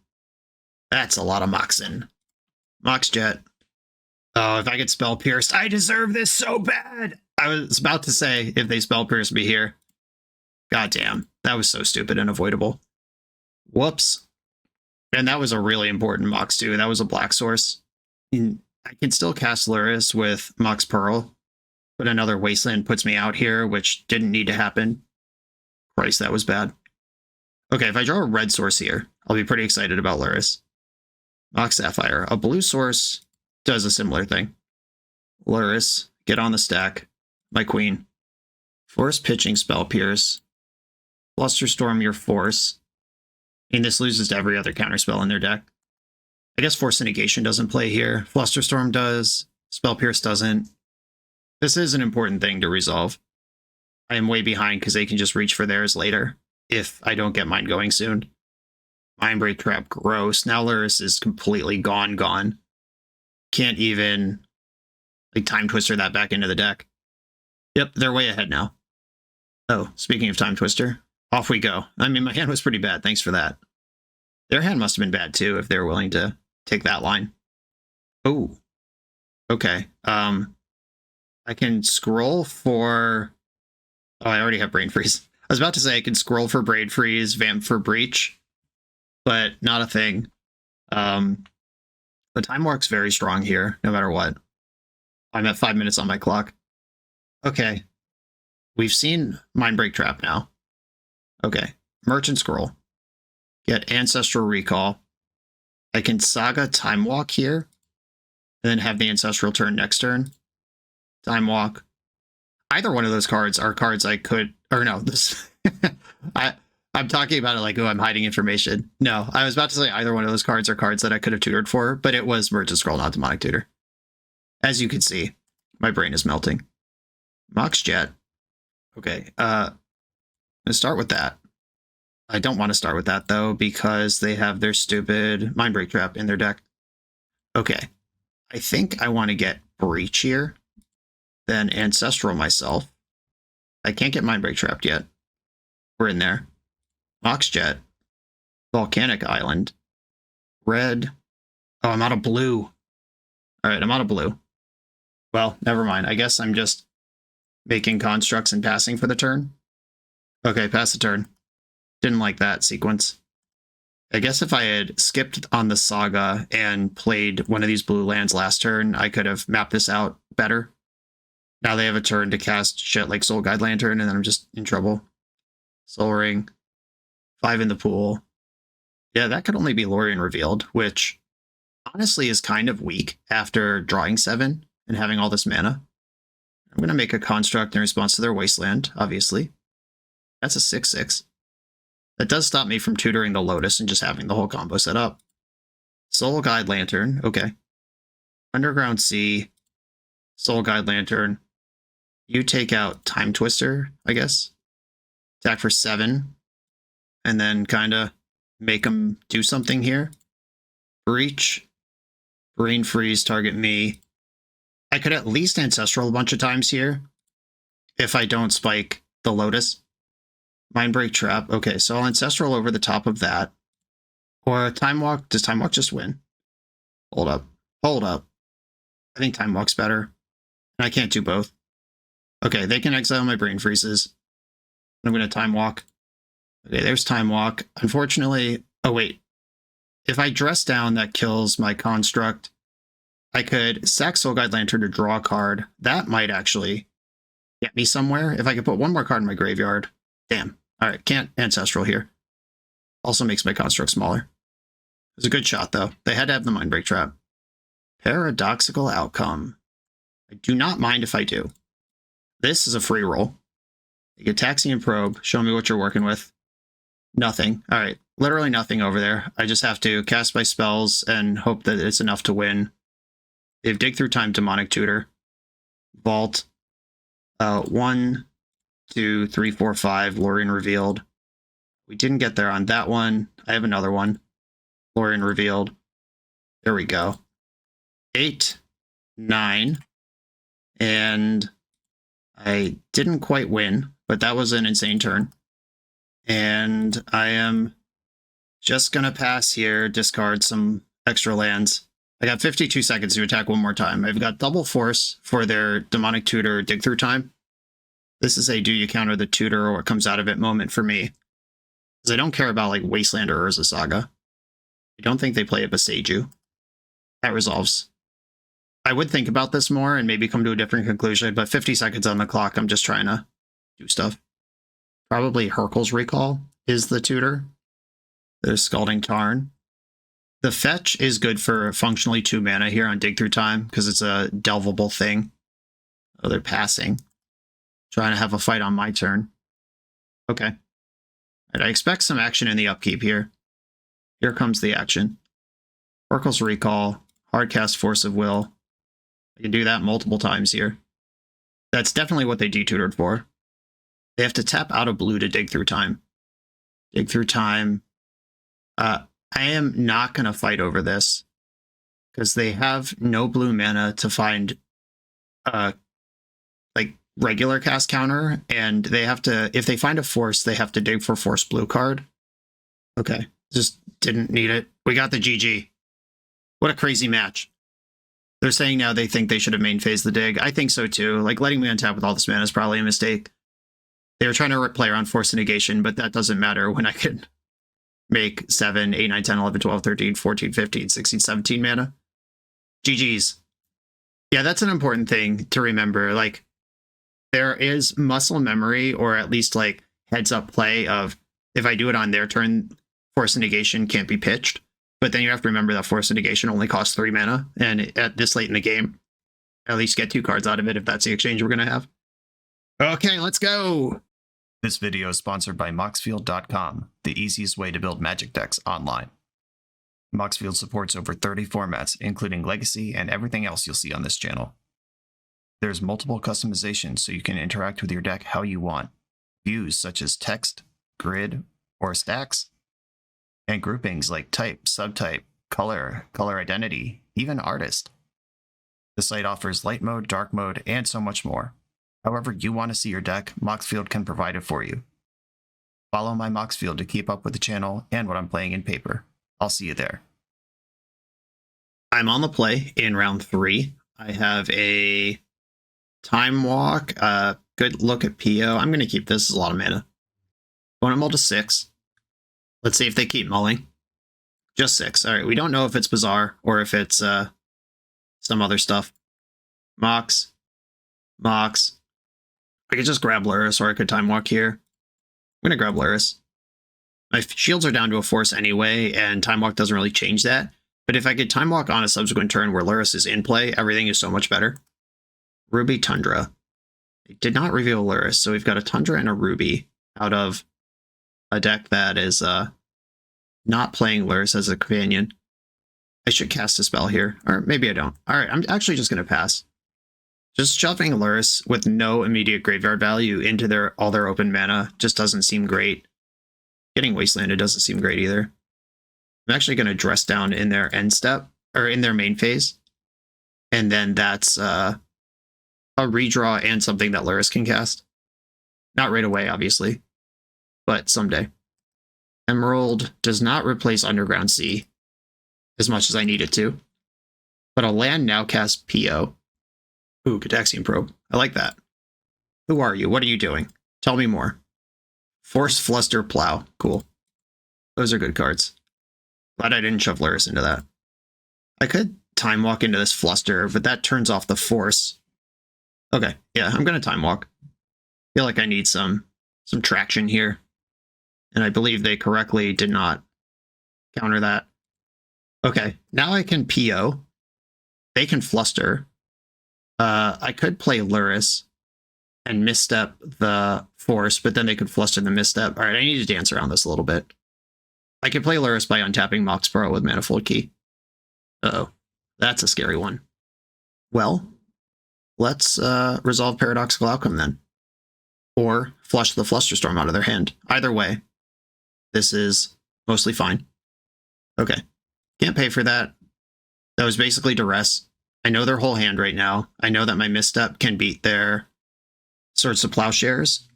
That's a lot of Moxin. Mox Jet. Oh, if I get Spell Pierced, I deserve this so bad! I was about to say, if they Spell Pierce me here. God damn, that was so stupid and avoidable. Whoops. And that was a really important Mox too. That was a black source. I can still cast Lurrus with Mox Pearl, but another Wasteland puts me out here, which didn't need to happen. Christ, that was bad. Okay, if I draw a red source here, I'll be pretty excited about Lurrus. Mox Sapphire. A blue source does a similar thing. Lurrus, get on the stack. My queen. Force Pitching Spell Pierce. Flusterstorm your Force. I mean, this loses to every other counterspell in their deck. I guess Force Negation doesn't play here. Flusterstorm does. Spell Pierce doesn't. This is an important thing to resolve. I am way behind because they can just reach for theirs later if I don't get mine going soon. Mindbreak Trap, gross. Now Lurrus is completely gone. Can't even like Time Twister that back into the deck. Yep, they're way ahead now. Oh, speaking of Time Twister, off we go. I mean, my hand was pretty bad. Thanks for that. Their hand must have been bad too if they were willing to take that line. Oh, okay. I can scroll for... Oh, I already have Brain Freeze. I was about to say I can scroll for Brain Freeze, Vamp for Breach, but not a thing. The time works very strong here, no matter what. I'm at 5 minutes on my clock. Okay. We've seen Mindbreak Trap now. Okay. Merchant Scroll. Get Ancestral Recall. I can Saga Time Walk here, and then have the Ancestral turn next turn. Time Walk. Either one of those cards are cards I could, or no, this, I'm talking about it like, oh, I'm hiding information. No, I was about to say either one of those cards are cards that I could have tutored for, but it was Merchant Scroll, not Demonic Tutor. As you can see, my brain is melting. Mox Jet. Okay, I'm gonna start with that. I don't want to start with that, though, because they have their stupid Mindbreak Trap in their deck. Okay. I think I want to get Breach here, then Ancestral myself. I can't get Mindbreak Trapped yet. We're in there. Mox Jet. Volcanic Island. Red. Oh, I'm out of blue. All right, I'm out of blue. Well, never mind. I guess I'm just making constructs and passing for the turn. Okay, pass the turn. Didn't like that sequence. I guess if I had skipped on the Saga and played one of these blue lands last turn, I could have mapped this out better. Now they have a turn to cast shit like Soul Guide Lantern, and then I'm just in trouble. Soul Ring. 5 in the pool. Yeah, that could only be Lorien Revealed, which honestly is kind of weak after drawing 7 and having all this mana. I'm going to make a construct in response to their Wasteland, obviously. That's a 6/6. That does stop me from tutoring the Lotus and just having the whole combo set up. Soul Guide Lantern, okay. Underground Sea, Soul Guide Lantern. You take out Time Twister, I guess. Attack for 7. And then kind of make them do something here. Breach. Brain Freeze, target me. I could at least Ancestral a bunch of times here if I don't spike the Lotus. Mindbreak Trap. Okay, so I'll Ancestral over the top of that. Or Time Walk. Does Time Walk just win? Hold up. Hold up. I think Time Walk's better. And I can't do both. Okay, they can exile my Brain Freezes. I'm going to Time Walk. Okay, there's Time Walk. Unfortunately... Oh, wait. If I dress down, that kills my construct. I could sack Soul Guide Lantern to draw a card. That might actually get me somewhere. If I could put one more card in my graveyard. Damn. All right, can't Ancestral here. Also makes my construct smaller. It was a good shot, though. They had to have the Mindbreak Trap. Paradoxical Outcome. I do not mind if I do. This is a free roll. You get Taxian Probe. Show me what you're working with. Nothing. All right, literally nothing over there. I just have to cast my spells and hope that it's enough to win. They have Dig Through Time, Demonic Tutor. Vault. 1, 2, 3, 4, 5. Lorien Revealed. We didn't get there on that one. I have another one. Lorien Revealed. There we go. 8, 9. And I didn't quite win, but that was an insane turn. And I am just going to pass here, discard some extra lands. I got 52 seconds to attack one more time. I've got double force for their Demonic Tutor Dig Through Time. This is a do you counter the tutor or what comes out of it moment for me. Because I don't care about like Wasteland or Urza Saga. I don't think they play a Boseiju. That resolves. I would think about this more and maybe come to a different conclusion, but 50 seconds on the clock, I'm just trying to do stuff. Probably Hurkyl's Recall is the tutor. There's Scalding Tarn. The fetch is good for functionally 2 mana here on Dig Through Time because it's a delvable thing. Oh, they're passing. Trying to have a fight on my turn. Okay. And I expect some action in the upkeep here. Here comes the action. Hurkyl's Recall. Hardcast Force of Will. I can do that multiple times here. That's definitely what they detutored for. They have to tap out of blue to Dig Through Time. Dig Through Time. I am not going to fight over this because they have no blue mana to find like regular cast counter, and they have to, if they find a force, they have to dig for force blue card. Okay, just didn't need it. We got the GG. What a crazy match. They're saying now they think they should have main phased the dig. I think so too. Like letting me untap with all this mana is probably a mistake. They were trying to play around force negation, but that doesn't matter when I can make 7, 8, 9, 10, 11, 12, 13, 14, 15, 16, 17 mana. GG's. Yeah, that's an important thing to remember. Like, there is muscle memory, or at least like heads up play of If I do it on their turn, Force of Negation can't be pitched. But then you have to remember that Force of Negation only costs 3 mana, and at this late in the game, at least get 2 cards out of it if that's the exchange we're going to have. Okay, let's go! This video is sponsored by Moxfield.com, the easiest way to build Magic decks online. Moxfield supports over 30 formats, including Legacy and everything else you'll see on this channel. There's multiple customizations so you can interact with your deck how you want. Views such as text, grid, or stacks, and groupings like type, subtype, color, color identity, even artist. The site offers light mode, dark mode, and so much more. However you want to see your deck, Moxfield can provide it for you. Follow my Moxfield to keep up with the channel and what I'm playing in paper. I'll see you there. I'm on the play in round 3. I have a Time Walk, good look at PO. I'm going to keep this. This is a lot of mana. Going to mull to 6. Let's see if they keep mulling. Just 6. All right, we don't know if it's Bazaar or if it's some other stuff. Mox. I could just grab Lurrus, or I could Time Walk here. I'm going to grab Lurrus. My shields are down to a force anyway, and Time Walk doesn't really change that. But if I could Time Walk on a subsequent turn where Lurrus is in play, everything is so much better. Ruby Tundra. They did not reveal Lurrus, so we've got a Tundra and a Ruby out of a deck that is not playing Lurrus as a companion. I should cast a spell here, or maybe I don't. All right, I'm actually just going to pass. Just shoving Lurrus with no immediate graveyard value into all their open mana just doesn't seem great. Getting Wastelanded doesn't seem great either. I'm actually going to dress down in their end step, or in their main phase. And then that's a redraw and something that Lurrus can cast. Not right away, obviously, but someday. Emerald does not replace Underground Sea as much as I need it to. But a land now casts PO. Ooh, Cataxian Probe. I like that. Who are you? What are you doing? Tell me more. Force Fluster Plow. Cool. Those are good cards. Glad I didn't shove Lurrus into that. I could Time Walk into this Fluster, but that turns off the Force. Okay, yeah, I'm going to Time Walk. Feel like I need some traction here. And I believe they correctly did not counter that. Okay, now I can PO. They can Fluster. I could play Lurrus and misstep the Force, but then they could Fluster the misstep. All right, I need to dance around this a little bit. I could play Lurrus by untapping Mox Pro with Manifold Key. Uh-oh, that's a scary one. Well, let's resolve Paradoxical Outcome then. Or flush the Flusterstorm out of their hand. Either way, this is mostly fine. Okay, can't pay for that. That was basically duress. I know their whole hand right now. I know that my misstep can beat their Swords to Plowshares.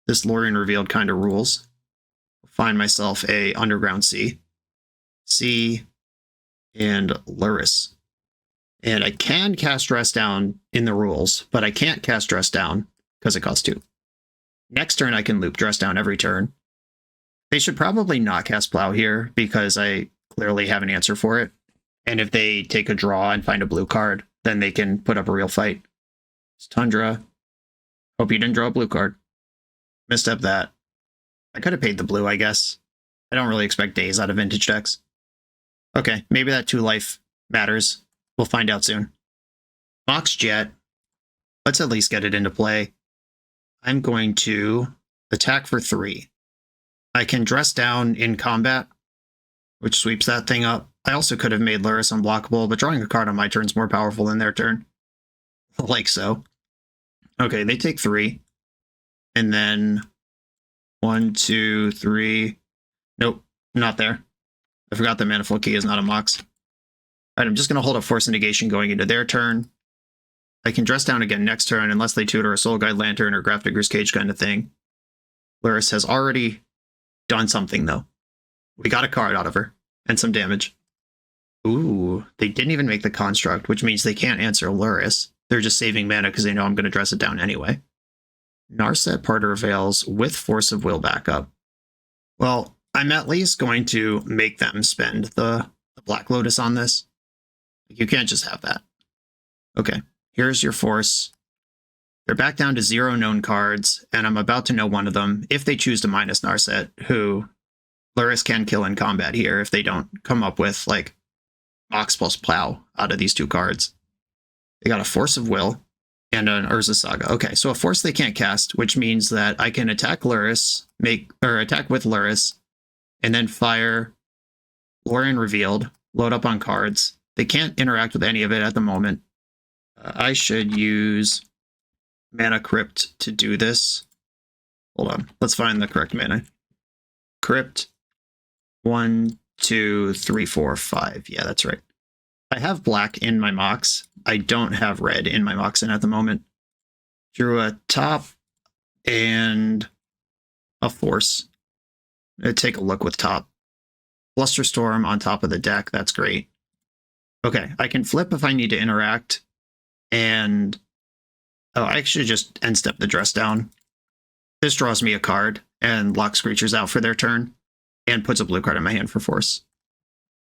This Lorien Revealed kind of rules. Find myself a Underground Sea. And Lurrus. And I can cast Dress Down in the rules, but I can't cast Dress Down because it costs 2. Next turn I can loop Dress Down every turn. They should probably not cast Plow here because I clearly have an answer for it. And if they take a draw and find a blue card, then they can put up a real fight. It's Tundra. Hope you didn't draw a blue card. Misstep that. I could have paid the blue, I guess. I don't really expect days out of vintage decks. Okay, maybe that 2 life matters. We'll find out soon. Mox Jet. Let's at least get it into play. I'm going to attack for 3. I can Dress Down in combat, which sweeps that thing up. I also could have made Lurrus unblockable, but drawing a card on my turn is more powerful than their turn. Like so. Okay, they take 3. And then 1, 2, 3. Nope, not there. I forgot that Manifold Key is not a Mox. All right, I'm just going to hold a Force of Negation going into their turn. I can Dress Down again next turn unless they tutor a Soul Guide Lantern or Grafdigger's Cage kind of thing. Lurrus has already done something, though. We got a card out of her and some damage. Ooh, they didn't even make the construct, which means they can't answer Lurrus. They're just saving mana because they know I'm going to dress it down anyway. Narset Parter Veils with Force of Will backup. Well, I'm at least going to make them spend the Black Lotus on this. You can't just have that. Okay, here's your Force. They're back down to 0 known cards, and I'm about to know one of them if they choose to minus Narset, who Lurrus can kill in combat here if they don't come up with, like, Mox plus Plow out of these 2 cards. They got a Force of Will and an Urza Saga. Okay, so a Force they can't cast, which means that I can attack Lurrus, attack with Lurrus, and then fire Lorien Revealed, load up on cards. They can't interact with any of it at the moment. I should use Mana Crypt to do this. Hold on, let's find the correct mana. Crypt. 1, 2, 3, 4, 5. Yeah, that's right. I have black in my Mox. I don't have red in my Moxen at the moment. Drew a top and a Force. Take a look with top. Blusterstorm on top of the deck. That's great. Okay, I can flip if I need to interact. And I should just end step the Dress Down. This draws me a card and locks creatures out for their turn and puts a blue card in my hand for Force.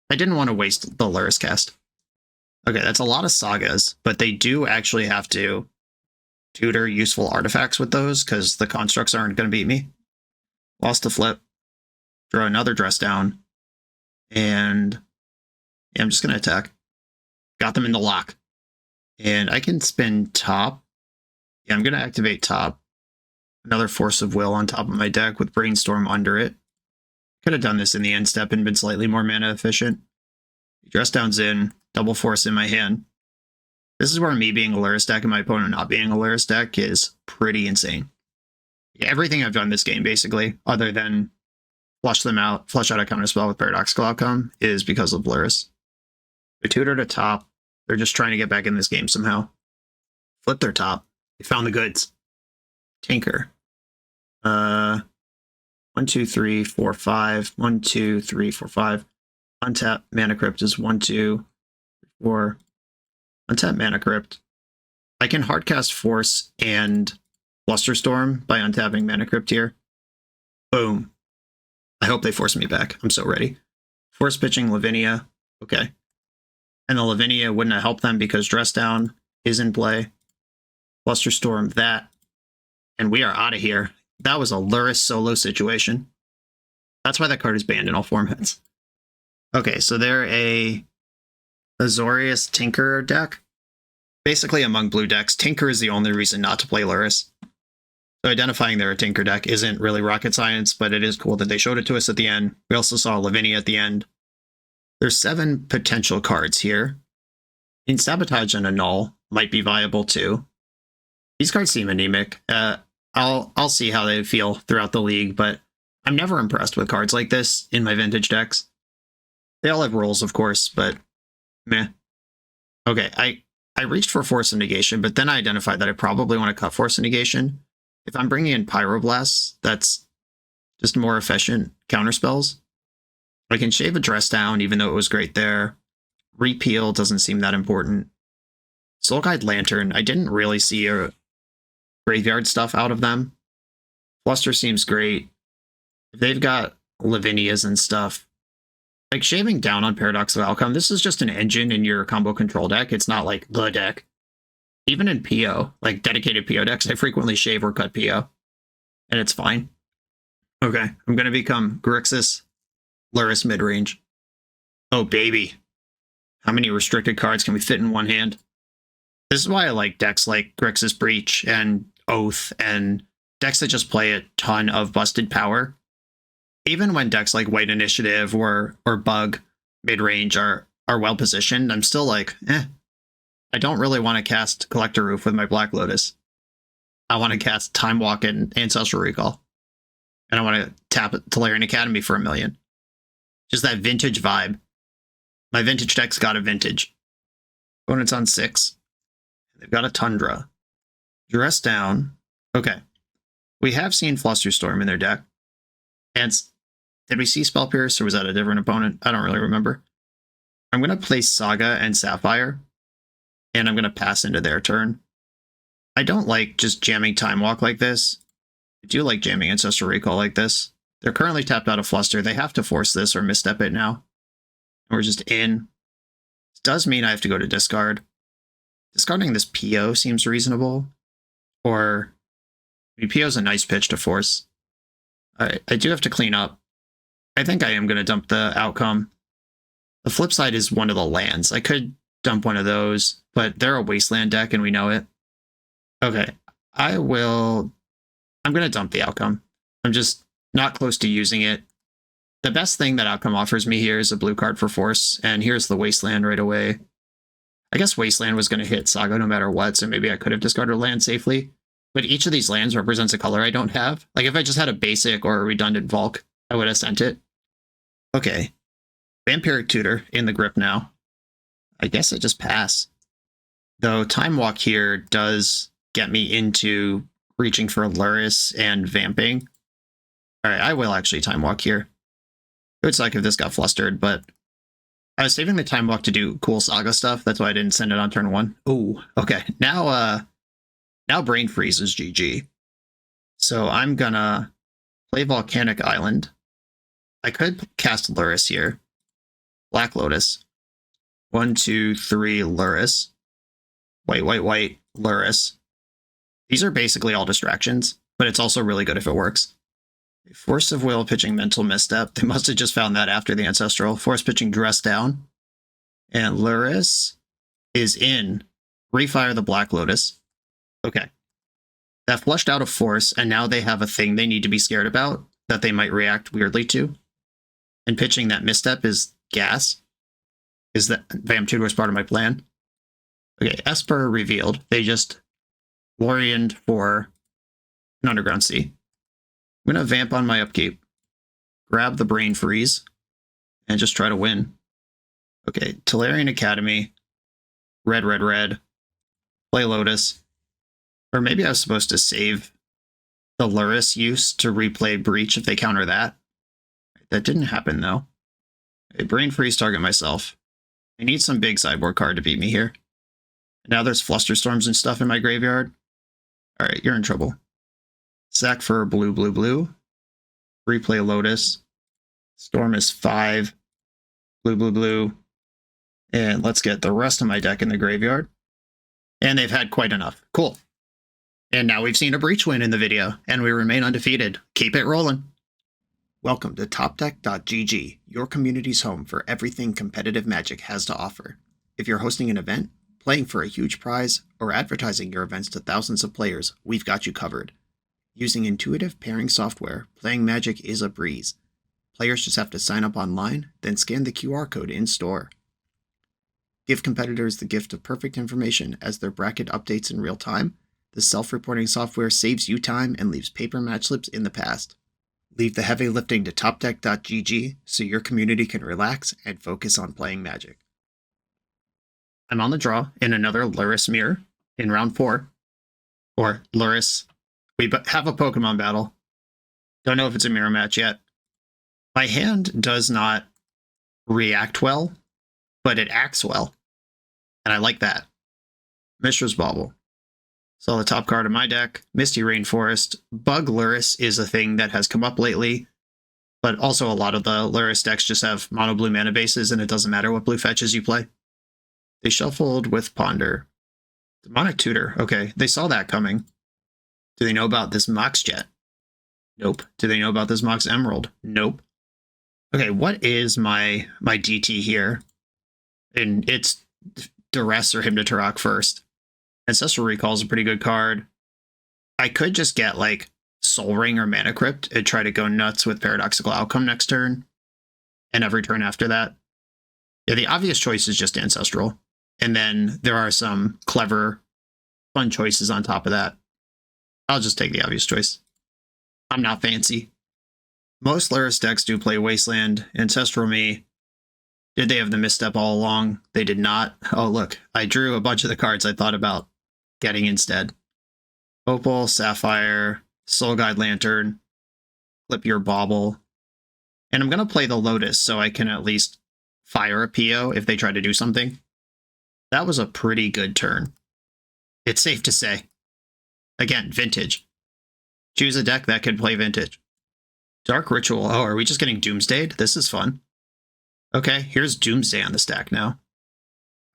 I didn't want to waste the Lurrus cast. Okay, that's a lot of sagas, but they do actually have to tutor useful artifacts with those because the constructs aren't going to beat me. Lost a flip. Draw another Dress Down. And yeah, I'm just going to attack. Got them in the lock. And I can spin top. Yeah, I'm going to activate top. Another Force of Will on top of my deck with Brainstorm under it. Could have done this in the end step and been slightly more mana efficient. Dress Down's in. Double Force in my hand. This is where me being a Lurrus deck and my opponent not being a Lurrus deck is pretty insane. Yeah, everything I've done this game, basically, other than flush out a counterspell with Paradoxical Outcome, is because of Lurrus. They tutor to top. They're just trying to get back in this game somehow. Flip their top. They found the goods. Tinker. 1, 2, 3, 4, 5. 1, 2, 3, 4, 5. Untap Mana Crypt is 1, 2, 4. Untap Mana Crypt. I can hardcast Force and Blusterstorm by untapping Mana Crypt here. Boom. I hope they force me back. I'm so ready. Force pitching Lavinia. Okay. And the Lavinia wouldn't have helped them because Dress Down is in play. Blusterstorm that. And we are out of here. That was a Lurrus solo situation. That's why that card is banned in all formats. Okay, so they're a Azorius Tinker deck. Basically, among blue decks, Tinker is the only reason not to play Lurrus. So identifying they're a Tinker deck isn't really rocket science, but it is cool that they showed it to us at the end. We also saw Lavinia at the end. There's 7 potential cards here. In Sabotage and Annul might be viable too. These cards seem anemic. I'll see how they feel throughout the league, but I'm never impressed with cards like this in my vintage decks. They all have rolls, of course, but meh. Okay, I reached for Force of Negation, but then I identified that I probably want to cut Force of Negation. If I'm bringing in Pyroblast, that's just more efficient counterspells. I can shave a Dress Down, even though it was great there. Repeal doesn't seem that important. Soulguide Lantern, I didn't really see a graveyard stuff out of them. Fluster seems great. If they've got Lavinias and stuff, like shaving down on Paradoxical Outcome, this is just an engine in your combo control deck. It's not like the deck. Even in PO, like dedicated PO decks, I frequently shave or cut PO. And it's fine. Okay, I'm going to become Grixis, Lurrus midrange. Oh, baby. How many restricted cards can we fit in one hand? This is why I like decks like Grixis Breach and Oath and decks that just play a ton of busted power. Even when decks like White Initiative or Bug midrange are well positioned, I'm still like, I don't really want to cast Collector Roof with my Black Lotus. I want to cast Time Walk and Ancestral Recall. And I want to tap Tolarian Academy for 1 million. Just that vintage vibe. My vintage deck's got a vintage. Opponent's on 6. They've got a Tundra. Dress Down. Okay. We have seen Flusterstorm in their deck. And did we see Spell Pierce, or was that a different opponent? I don't really remember. I'm going to play Saga and Sapphire. And I'm going to pass into their turn. I don't like just jamming Time Walk like this. I do like jamming Ancestral Recall like this. They're currently tapped out of Fluster. They have to force this or misstep it now. We're just in. This does mean I have to go to discard. Discarding this PO seems reasonable. Or PO's a nice pitch to force. I do have to clean up. I think I am going to dump the outcome. The flip side is one of the lands. I could dump one of those, but they're a wasteland deck and we know it. Okay, I'm going to dump the outcome. I'm just not close to using it. The best thing that outcome offers me here is a blue card for force, and here's the wasteland right away. I guess wasteland was going to hit Saga no matter what, so maybe I could have discarded land safely. But each of these lands represents a color I don't have. Like if I just had a basic or a redundant Volk, I would have sent it. Okay. Vampiric Tutor in the grip now. I guess I just pass. Though Time Walk here does get me into reaching for Lurrus and vamping. Alright, I will actually Time Walk here. It would suck if this got flustered, but I was saving the Time Walk to do cool Saga stuff. That's why I didn't send it on turn 1. Ooh, okay. Now Brain Freeze is GG. So I'm gonna play Volcanic Island. I could cast Lurrus here. Black Lotus. 1, 2, 3, Lurrus. White, white, white, Lurrus. These are basically all distractions, but it's also really good if it works. Force of Will pitching Mental Misstep. They must have just found that after the Ancestral. Force pitching Dress Down. And Lurrus is in. Refire the Black Lotus. Okay. That flushed out of Force, and now they have a thing they need to be scared about that they might react weirdly to. And pitching that Misstep is Gas. Is that Vamp Tutor was part of my plan? Okay, Esper revealed. They just Loriened for an Underground Sea. I'm going to Vamp on my upkeep. Grab the Brain Freeze. And just try to win. Okay, Tolarian Academy. Red, red, red. Play Lotus. Or maybe I was supposed to save the Lurrus use to replay Breach if they counter that. That didn't happen, though. Okay, Brain Freeze, target myself. I need some big sideboard card to beat me here. Now there's Flusterstorms and stuff in my graveyard. Alright, you're in trouble. Sack for blue, blue, blue. Replay Lotus. Storm is 5. Blue, blue, blue. And let's get the rest of my deck in the graveyard. And they've had quite enough. Cool. And now we've seen a Breach win in the video, and we remain undefeated. Keep it rolling. Welcome to TopDeck.gg, your community's home for everything competitive Magic has to offer. If you're hosting an event, playing for a huge prize, or advertising your events to thousands of players, we've got you covered. Using intuitive pairing software, playing Magic is a breeze. Players just have to sign up online, then scan the QR code in-store. Give competitors the gift of perfect information as their bracket updates in real time. The self-reporting software saves you time and leaves paper match slips in the past. Leave the heavy lifting to TopDeck.gg so your community can relax and focus on playing Magic. I'm on the draw in another Lurrus mirror in round 4. Or Lurrus. We have a Pokemon battle. Don't know if it's a mirror match yet. My hand does not react well, but it acts well. And I like that. Mishra's Bauble. So the top card of my deck, Misty Rainforest. Bug Lurrus is a thing that has come up lately, but also a lot of the Lurrus decks just have mono blue mana bases and it doesn't matter what blue fetches you play. They shuffled with Ponder. Demonic Tutor, okay, they saw that coming. Do they know about this Mox Jet? Nope. Do they know about this Mox Emerald? Nope. Okay, what is my DT here? And it's Duress or Hymn to Turok first. Ancestral Recall is a pretty good card. I could just get like Soul Ring or Mana Crypt and try to go nuts with Paradoxical Outcome next turn. And every turn after that. Yeah, the obvious choice is just Ancestral. And then there are some clever, fun choices on top of that. I'll just take the obvious choice. I'm not fancy. Most Lurrus decks do play Wasteland. Ancestral me. Did they have the misstep all along? They did not. Oh, look. I drew a bunch of the cards I thought about getting instead. Opal, Sapphire, Soul Guide Lantern, Flip Your Bauble. And I'm going to play the Lotus so I can at least fire a PO if they try to do something. That was a pretty good turn. It's safe to say. Again, Vintage. Choose a deck that can play Vintage. Dark Ritual. Oh, are we just getting Doomsdayed? This is fun. Okay, here's Doomsday on the stack now.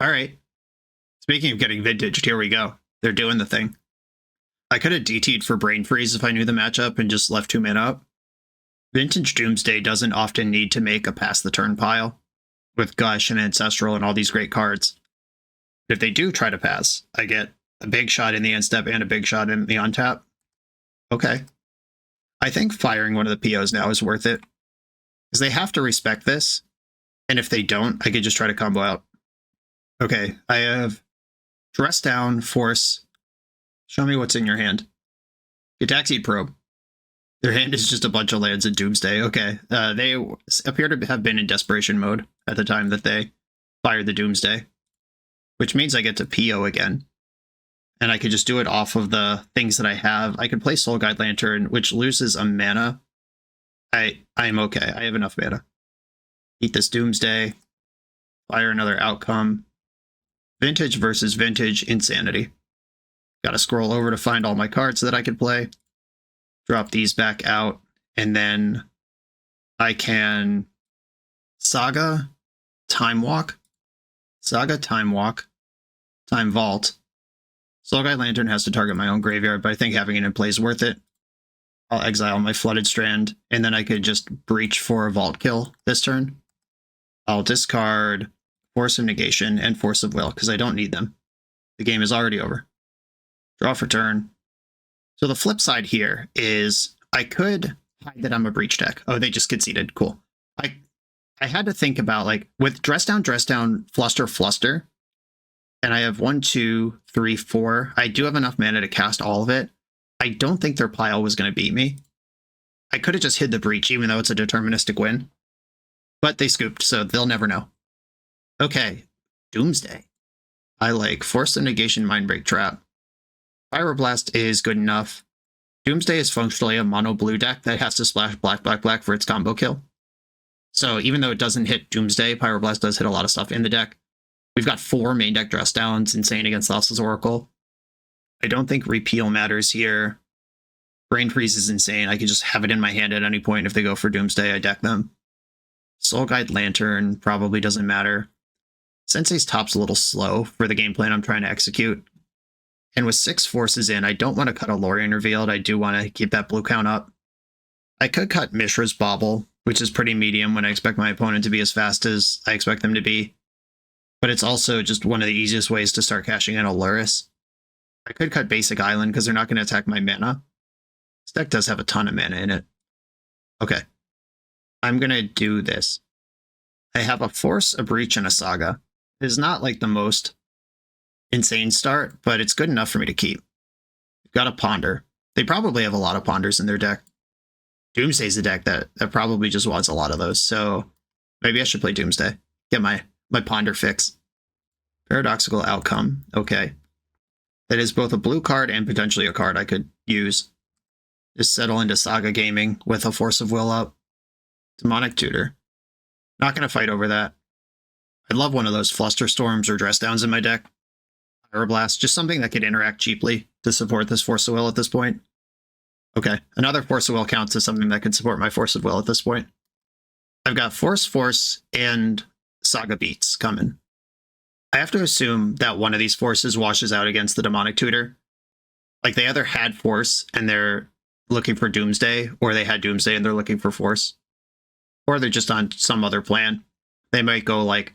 All right. Speaking of getting Vintaged, here we go. They're doing the thing. I could have DT'd for Brain Freeze if I knew the matchup and just left 2 mana up. Vintage Doomsday doesn't often need to make a pass the turn pile with Gush and Ancestral and all these great cards. If they do try to pass, I get a big shot in the end step and a big shot in the untap. Okay. I think firing one of the POs now is worth it. Because they have to respect this. And if they don't, I could just try to combo out. Okay, I have Dress Down, Force. Show me what's in your hand. Gitaxian Probe. Their hand is just a bunch of lands in Doomsday. Okay, they appear to have been in desperation mode at the time that they fired the Doomsday. Which means I get to PO again. And I could just do it off of the things that I have. I could play Soul Guide Lantern, which loses a mana. I'm okay. I have enough mana. Eat this Doomsday. Fire another outcome. Vintage versus Vintage Insanity. Gotta scroll over to find all my cards that I could play. Drop these back out. And then I can Saga, Time Walk. Saga, Time Walk. Time Vault. Soul Guide Lantern has to target my own graveyard, but I think having it in play is worth it. I'll exile my Flooded Strand, and then I could just breach for a Vault kill this turn. I'll discard Force of Negation and Force of Will, because I don't need them. The game is already over. Draw for turn. So the flip side here is I could hide that I'm a breach deck. Oh, they just conceded. Cool. I had to think about, like, with Dress Down, Fluster, and I have 1, 2, 3, 4. I do have enough mana to cast all of it. I don't think their pile was going to beat me. I could have just hid the breach, even though it's a deterministic win. But they scooped, so they'll never know. Okay, Doomsday. I like Force of Negation, Mindbreak Trap. Pyroblast is good enough. Doomsday is functionally a mono blue deck that has to splash black for its combo kill. So even though it doesn't hit Doomsday, Pyroblast does hit a lot of stuff in the deck. We've got 4 main deck Dress Downs, insane against Thassa's Oracle. I don't think Repeal matters here. Brain Freeze is insane. I could just have it in my hand at any point. If they go for Doomsday, I deck them. Soul Guide Lantern probably doesn't matter. Sensei's Top's a little slow for the game plan I'm trying to execute. And with 6 forces in, I don't want to cut a Lorien Revealed. I do want to keep that blue count up. I could cut Mishra's Bauble, which is pretty medium when I expect my opponent to be as fast as I expect them to be. But it's also just one of the easiest ways to start cashing in a Lurrus. I could cut Basic Island because they're not going to attack my mana. This deck does have a ton of mana in it. Okay. I'm going to do this. I have a Force, a Breach, and a Saga. It is not like the most insane start, but it's good enough for me to keep. Got a Ponder. They probably have a lot of Ponders in their deck. Doomsday's a deck that probably just wants a lot of those, so maybe I should play Doomsday. Get my Ponder fix. Paradoxical Outcome. Okay. That is both a blue card and potentially a card I could use. Just settle into Saga Gaming with a Force of Will up. Demonic Tutor. Not going to fight over that. I'd love one of those Fluster Storms or Dress Downs in my deck. Pyroblast, just something that could interact cheaply to support this Force of Will at this point. Okay, another Force of Will counts as something that could support my Force of Will at this point. I've got Force, and Saga Beats coming. I have to assume that one of these forces washes out against the Demonic Tutor. Like, they either had Force and they're looking for Doomsday, or they had Doomsday and they're looking for Force. Or they're just on some other plan. They might go like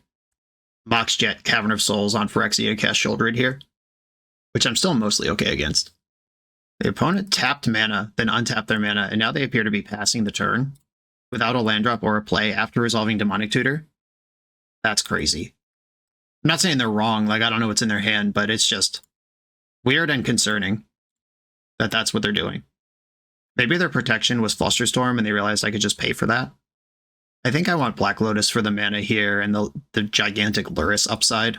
Mox Jet, Cavern of Souls on Phyrexia and cast Sheoldred here, which I'm still mostly okay against. The opponent tapped mana, then untapped their mana, and now they appear to be passing the turn without a land drop or a play after resolving Demonic Tutor. That's crazy. I'm not saying they're wrong, like I don't know what's in their hand, but it's just weird and concerning that that's what they're doing. Maybe their protection was Flusterstorm and they realized I could just pay for that. I think I want Black Lotus for the mana here and the gigantic Lurrus upside.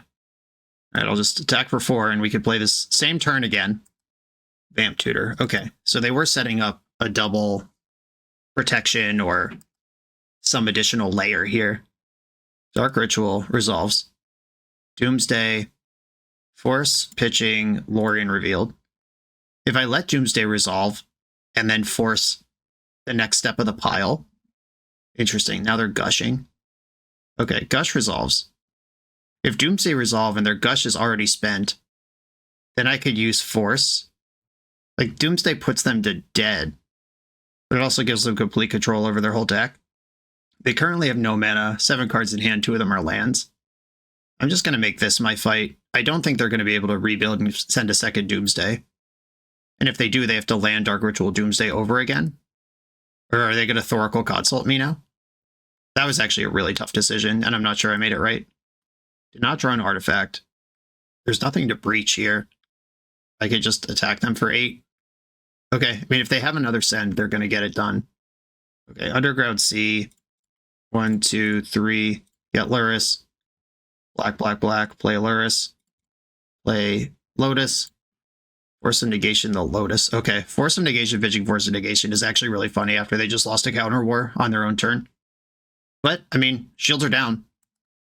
Alright, I'll just attack for 4 and we could play this same turn again. Vamp Tutor. Okay, so they were setting up a double protection or some additional layer here. Dark Ritual resolves. Doomsday, Force, pitching, Lorien Revealed. If I let Doomsday resolve and then force the next step of the pile, interesting, now they're gushing. Okay, Gush resolves. If Doomsday resolve and their Gush is already spent, then I could use Force Like, Doomsday puts them to dead, but it also gives them complete control over their whole deck. They currently have no mana, 7 cards in hand, 2 of them are lands. I'm just going to make this my fight. I don't think they're going to be able to rebuild and send a second Doomsday. And if they do, they have to land Dark Ritual Doomsday over again. Or are they going to Thoracle Consult me now? That was actually a really tough decision, and I'm not sure I made it right. Did not draw an artifact. There's nothing to breach here. I could just attack them for 8. Okay, I mean, if they have another send, they're going to get it done. Okay, Underground Sea. 1, 2, 3. Get Lurrus. Black, black, black. Play Lurrus. Play Lotus. Force of Negation, the Lotus. Okay, Force of Negation, pitching Force of Negation is actually really funny after they just lost a counter war on their own turn. But, I mean, shields are down.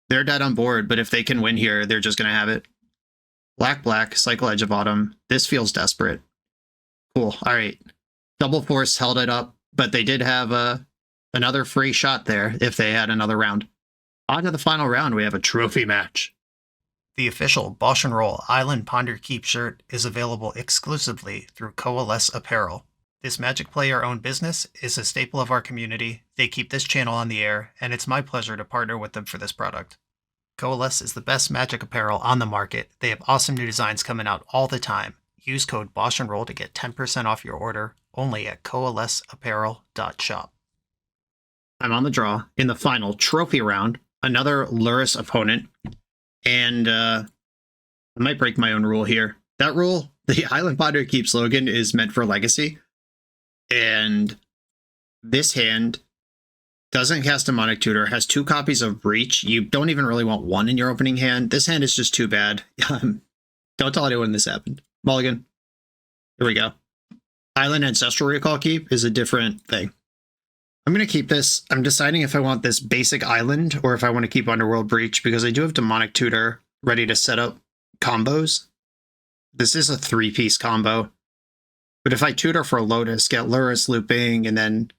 They're dead on board, but if they can win here, they're just going to have it. Black, black, Cycle Edge of Autumn. This feels desperate. Cool, all right. Double Force held it up, but they did have another free shot there if they had another round. On to the final round, we have a trophy match. The official BoshNRoll Island Ponder Keep shirt is available exclusively through Coalesce Apparel. This Magic player-owned business is a staple of our community. They keep this channel on the air, and it's my pleasure to partner with them for this product. Coalesce is the best Magic apparel on the market. They have awesome new designs coming out all the time. Use code BoshNRoll to get 10% off your order, only at coalesceapparel.shop. I'm on the draw in the final trophy round, another Lurrus opponent, and I might break my own rule here. That rule, the Island Ponder Keep slogan, is meant for Legacy, and this hand doesn't cast Demonic Tutor, has 2 copies of Breach. You don't even really want 1 in your opening hand. This hand is just too bad. Don't tell anyone this happened. Mulligan. Here we go. Island Ancestral Recall Keep is a different thing. I'm going to keep this. I'm deciding if I want this basic island or if I want to keep Underworld Breach, because I do have Demonic Tutor ready to set up combos. This is a 3-piece combo. But if I tutor for Lotus, get Lurrus looping, and then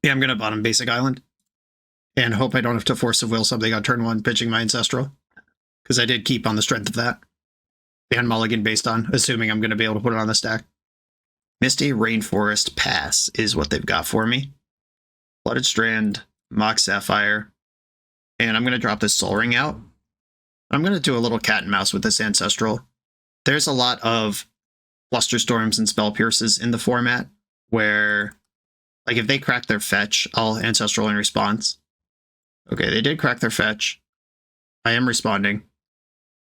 yeah, I'm going to bottom basic island and hope I don't have to Force of Will something on turn 1 pitching my Ancestral, because I did keep on the strength of that. And Mulligan based on assuming I'm going to be able to put it on the stack. Misty Rainforest Pass is what they've got for me. Flooded Strand, Mock Sapphire, and I'm going to drop this Soul Ring out. I'm going to do a little cat and mouse with this Ancestral. There's a lot of Flusterstorms and Spell Pierces in the format where, like, if they crack their fetch, I'll Ancestral in response. Okay, they did crack their fetch. I am responding.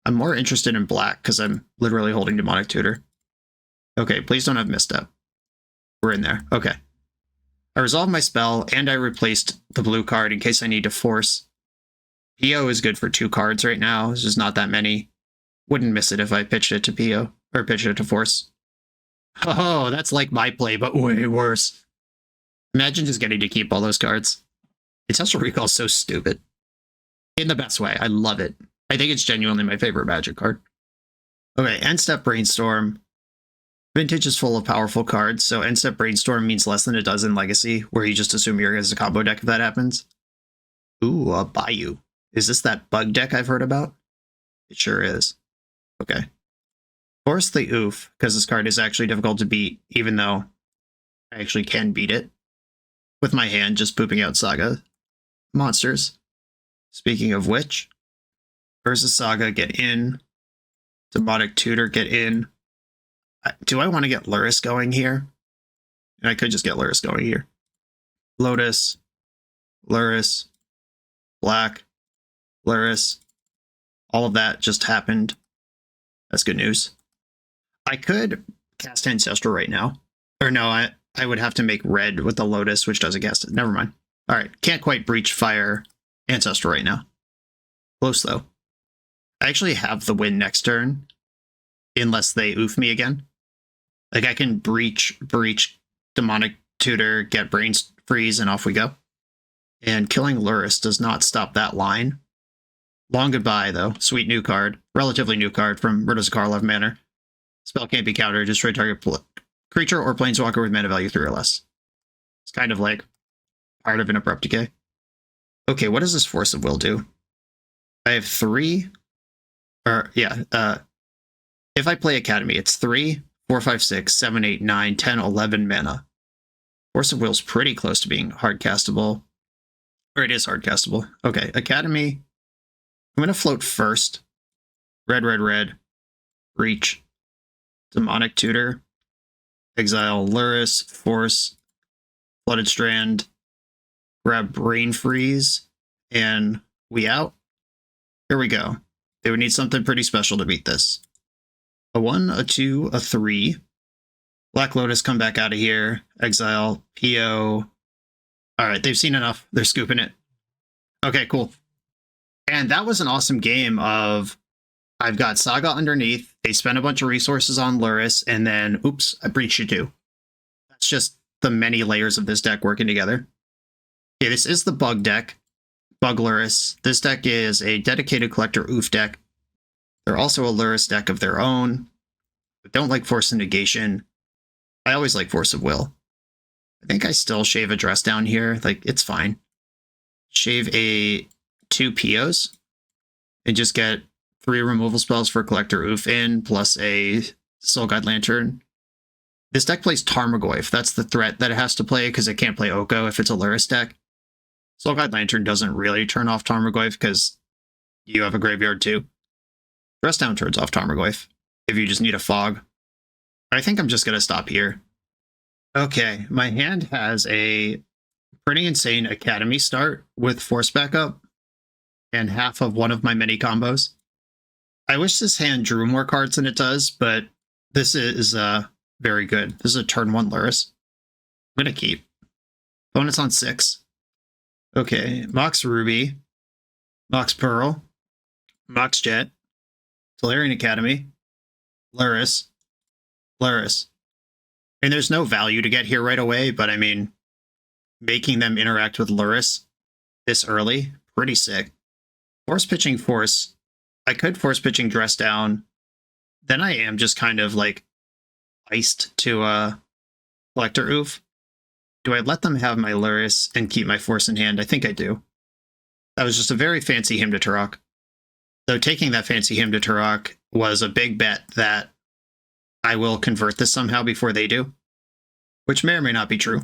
I'm more interested in black because I'm literally holding Demonic Tutor. Okay, please don't have Misstep. We're in there. Okay. I resolved my spell, and I replaced the blue card in case I need to force. PO is good for 2 cards right now. There's just not that many. Wouldn't miss it if I pitched it to PO, or pitched it to force. Oh, that's like my play, but way worse. Imagine just getting to keep all those cards. Ancestral Recall is so stupid. In the best way. I love it. I think it's genuinely my favorite Magic card. Okay, End Step Brainstorm. Vintage is full of powerful cards, so End Step Brainstorm means less than it does in Legacy, where you just assume you're as a combo deck if that happens. Ooh, a Bayou. Is this that bug deck I've heard about? It sure is. Okay. Force the Oof, because this card is actually difficult to beat, even though I actually can beat it with my hand just pooping out Saga monsters. Speaking of which, Urza Saga, get in. Demonic Tutor, get in. Do I want to get Lurrus going here? And I could just get Lurrus going here. Lotus, Lurrus, Black, Lurrus. All of that just happened. That's good news. I could cast Ancestral right now. Or no, I would have to make red with the Lotus, which doesn't cast it. Never mind. All right, can't quite breach fire Ancestral right now. Close, though. I actually have the win next turn, unless they oof me again. Like, I can breach, Demonic Tutor, get Brains Freeze, and off we go. And killing Lurrus does not stop that line. Long goodbye, though. Sweet new card. Relatively new card from Murder's Karlov Manor. Spell can't be countered. Destroy target creature or planeswalker with mana value 3 or less. It's kind of like part of an Abrupt Decay. Okay, what does this Force of Will do? I have 3. Or, yeah, if I play Academy, it's 3, 4, 5, 6, 7, 8, 9, 10, 11 mana. Force of Will's pretty close to being hard castable. Or it is hard castable. Okay, Academy. I'm going to float first. Red, red, red. Reach. Demonic Tutor. Exile Lurrus. Force. Flooded Strand. Grab Brain Freeze. And we out. Here we go. They would need something pretty special to beat this. A 1, a 2, a 3. Black Lotus come back out of here. Exile, PO. Alright, they've seen enough. They're scooping it. Okay, cool. And that was an awesome game of... I've got Saga underneath. They spent a bunch of resources on Lurrus, and then, oops, I breached you too. That's just the many layers of this deck working together. Okay, this is the bug deck. Bug Lurrus. This deck is a dedicated collector oof deck. They're also a Lurrus deck of their own. But don't like Force of Negation. I always like Force of Will. I think I still shave a dress down here. Like, it's fine. Shave a 2 POs. And just get 3 removal spells for Collector Oof in, plus a Soul Guide Lantern. This deck plays Tarmogoyf. That's the threat that it has to play, because it can't play Oko if it's a Lurrus deck. Soul Guide Lantern doesn't really turn off Tarmogoyf, because you have a graveyard too. Dress down turns off Tarmogoyf, if you just need a fog. I think I'm just going to stop here. Okay, my hand has a pretty insane Academy start with Force backup and half of one of my many combos. I wish this hand drew more cards than it does, but this is very good. This is a turn 1 Lurrus. I'm going to keep. Opponent's on 6. Okay, Mox Ruby, Mox Pearl, Mox Jet, Tolarian Academy, Lurrus, Lurrus. And there's no value to get here right away, but I mean, making them interact with Lurrus this early, pretty sick. Force pitching Force. I could force pitching Dress down. Then I am just kind of like iced to Collector Oof. Do I let them have my Lurrus and keep my Force in hand? I think I do. That was just a very fancy Hymn to Turok. Though taking that fancy Hymn to Turok was a big bet that I will convert this somehow before they do, which may or may not be true.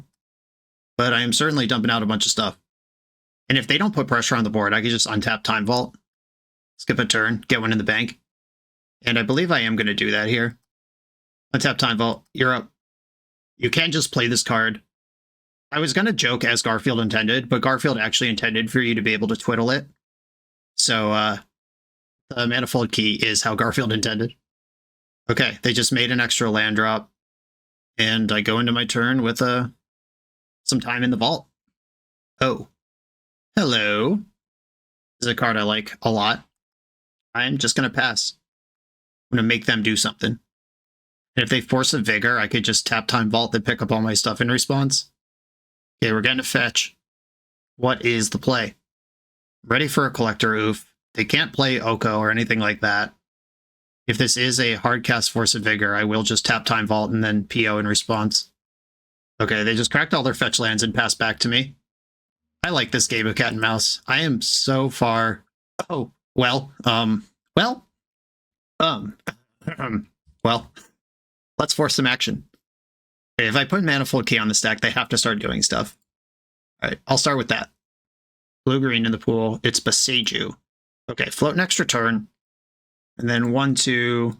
But I am certainly dumping out a bunch of stuff. And if they don't put pressure on the board, I could just untap Time Vault, skip a turn, get one in the bank. And I believe I am going to do that here. Untap Time Vault, you're up. You can't just play this card. I was going to joke as Garfield intended, but Garfield actually intended for you to be able to twiddle it. So the Manifold Key is how Garfield intended. Okay, they just made an extra land drop. And I go into my turn with some time in the vault. Oh. Hello. This is a card I like a lot. I'm just going to pass. I'm going to make them do something. And if they force a Vigor, I could just tap Time Vault and pick up all my stuff in response. Okay, we're getting a fetch. What is the play? Ready for a Collector Oof. They can't play Oko or anything like that. If this is a hard cast Force of Vigor, I will just tap Time Vault and then PO in response. Okay, they just cracked all their fetch lands and passed back to me. I like this game of cat and mouse. I am so far... Oh, well, let's force some action. Okay, if I put Manifold Key on the stack, they have to start doing stuff. All right, I'll start with that. Blue-green in the pool, it's Boseiju. Okay, float an extra turn. And then 1, 2,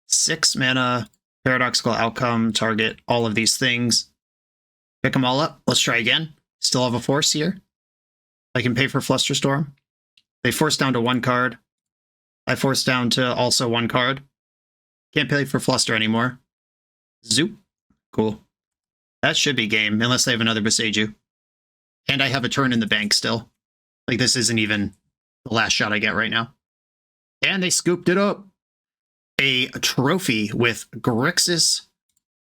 6 mana, Paradoxical Outcome, target all of these things. Pick them all up. Let's try again. Still have a force here. I can pay for Flusterstorm. They force down to 1 card. I force down to also 1 card. Can't pay for Fluster anymore. Zoop. Cool. That should be game, unless they have another Boseiju. And I have a turn in the bank still. Like, this isn't even the last shot I get right now. And they scooped it up. A trophy with Grixis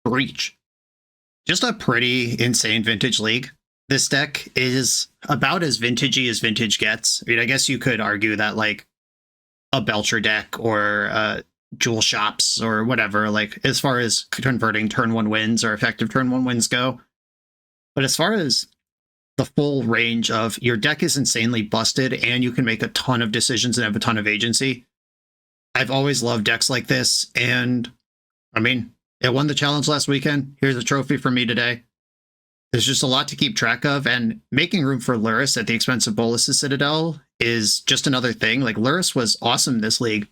Breach. Just a pretty insane Vintage League. This deck is about as vintagey as Vintage gets. I mean, I guess you could argue that, like, a Belcher deck or Jewel Shops or whatever, like, as far as converting turn 1 wins or effective turn 1 wins go. But as far as the full range of your deck is insanely busted and you can make a ton of decisions and have a ton of agency, I've always loved decks like this. And I mean, It won the challenge last weekend. Here's a trophy for me today. There's just a lot to keep track of, and making room for Lurrus at the expense of Bolas's Citadel is just another thing. Like, Lurrus was awesome this league.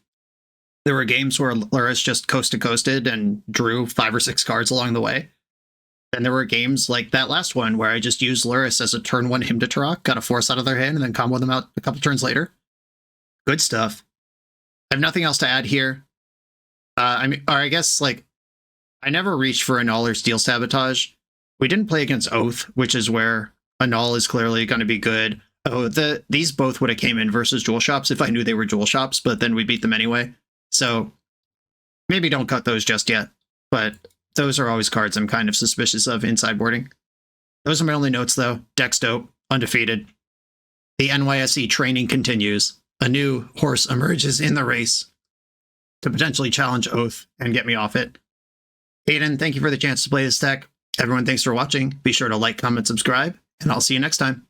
There were games where Lurrus just coasted and drew 5 or 6 cards along the way. Then there were games like that last one where I just used Lurrus as a turn 1 Hymn to Tarok, got a force out of their hand, and then combo them out a couple turns later. Good stuff. I have nothing else to add here. I guess, like, I never reached for Annul or Steel Sabotage. We didn't play against Oath, which is where Annul is clearly going to be good. Oh, these both would have came in versus Jewel Shops if I knew they were Jewel Shops, but then we beat them anyway. So maybe don't cut those just yet, but those are always cards I'm kind of suspicious of in sideboarding. Those are my only notes, though. Deck's dope, undefeated. The NYSE training continues. A new horse emerges in the race to potentially challenge Oath and get me off it. Aiden, thank you for the chance to play this deck. Everyone, thanks for watching. Be sure to like, comment, subscribe, and I'll see you next time.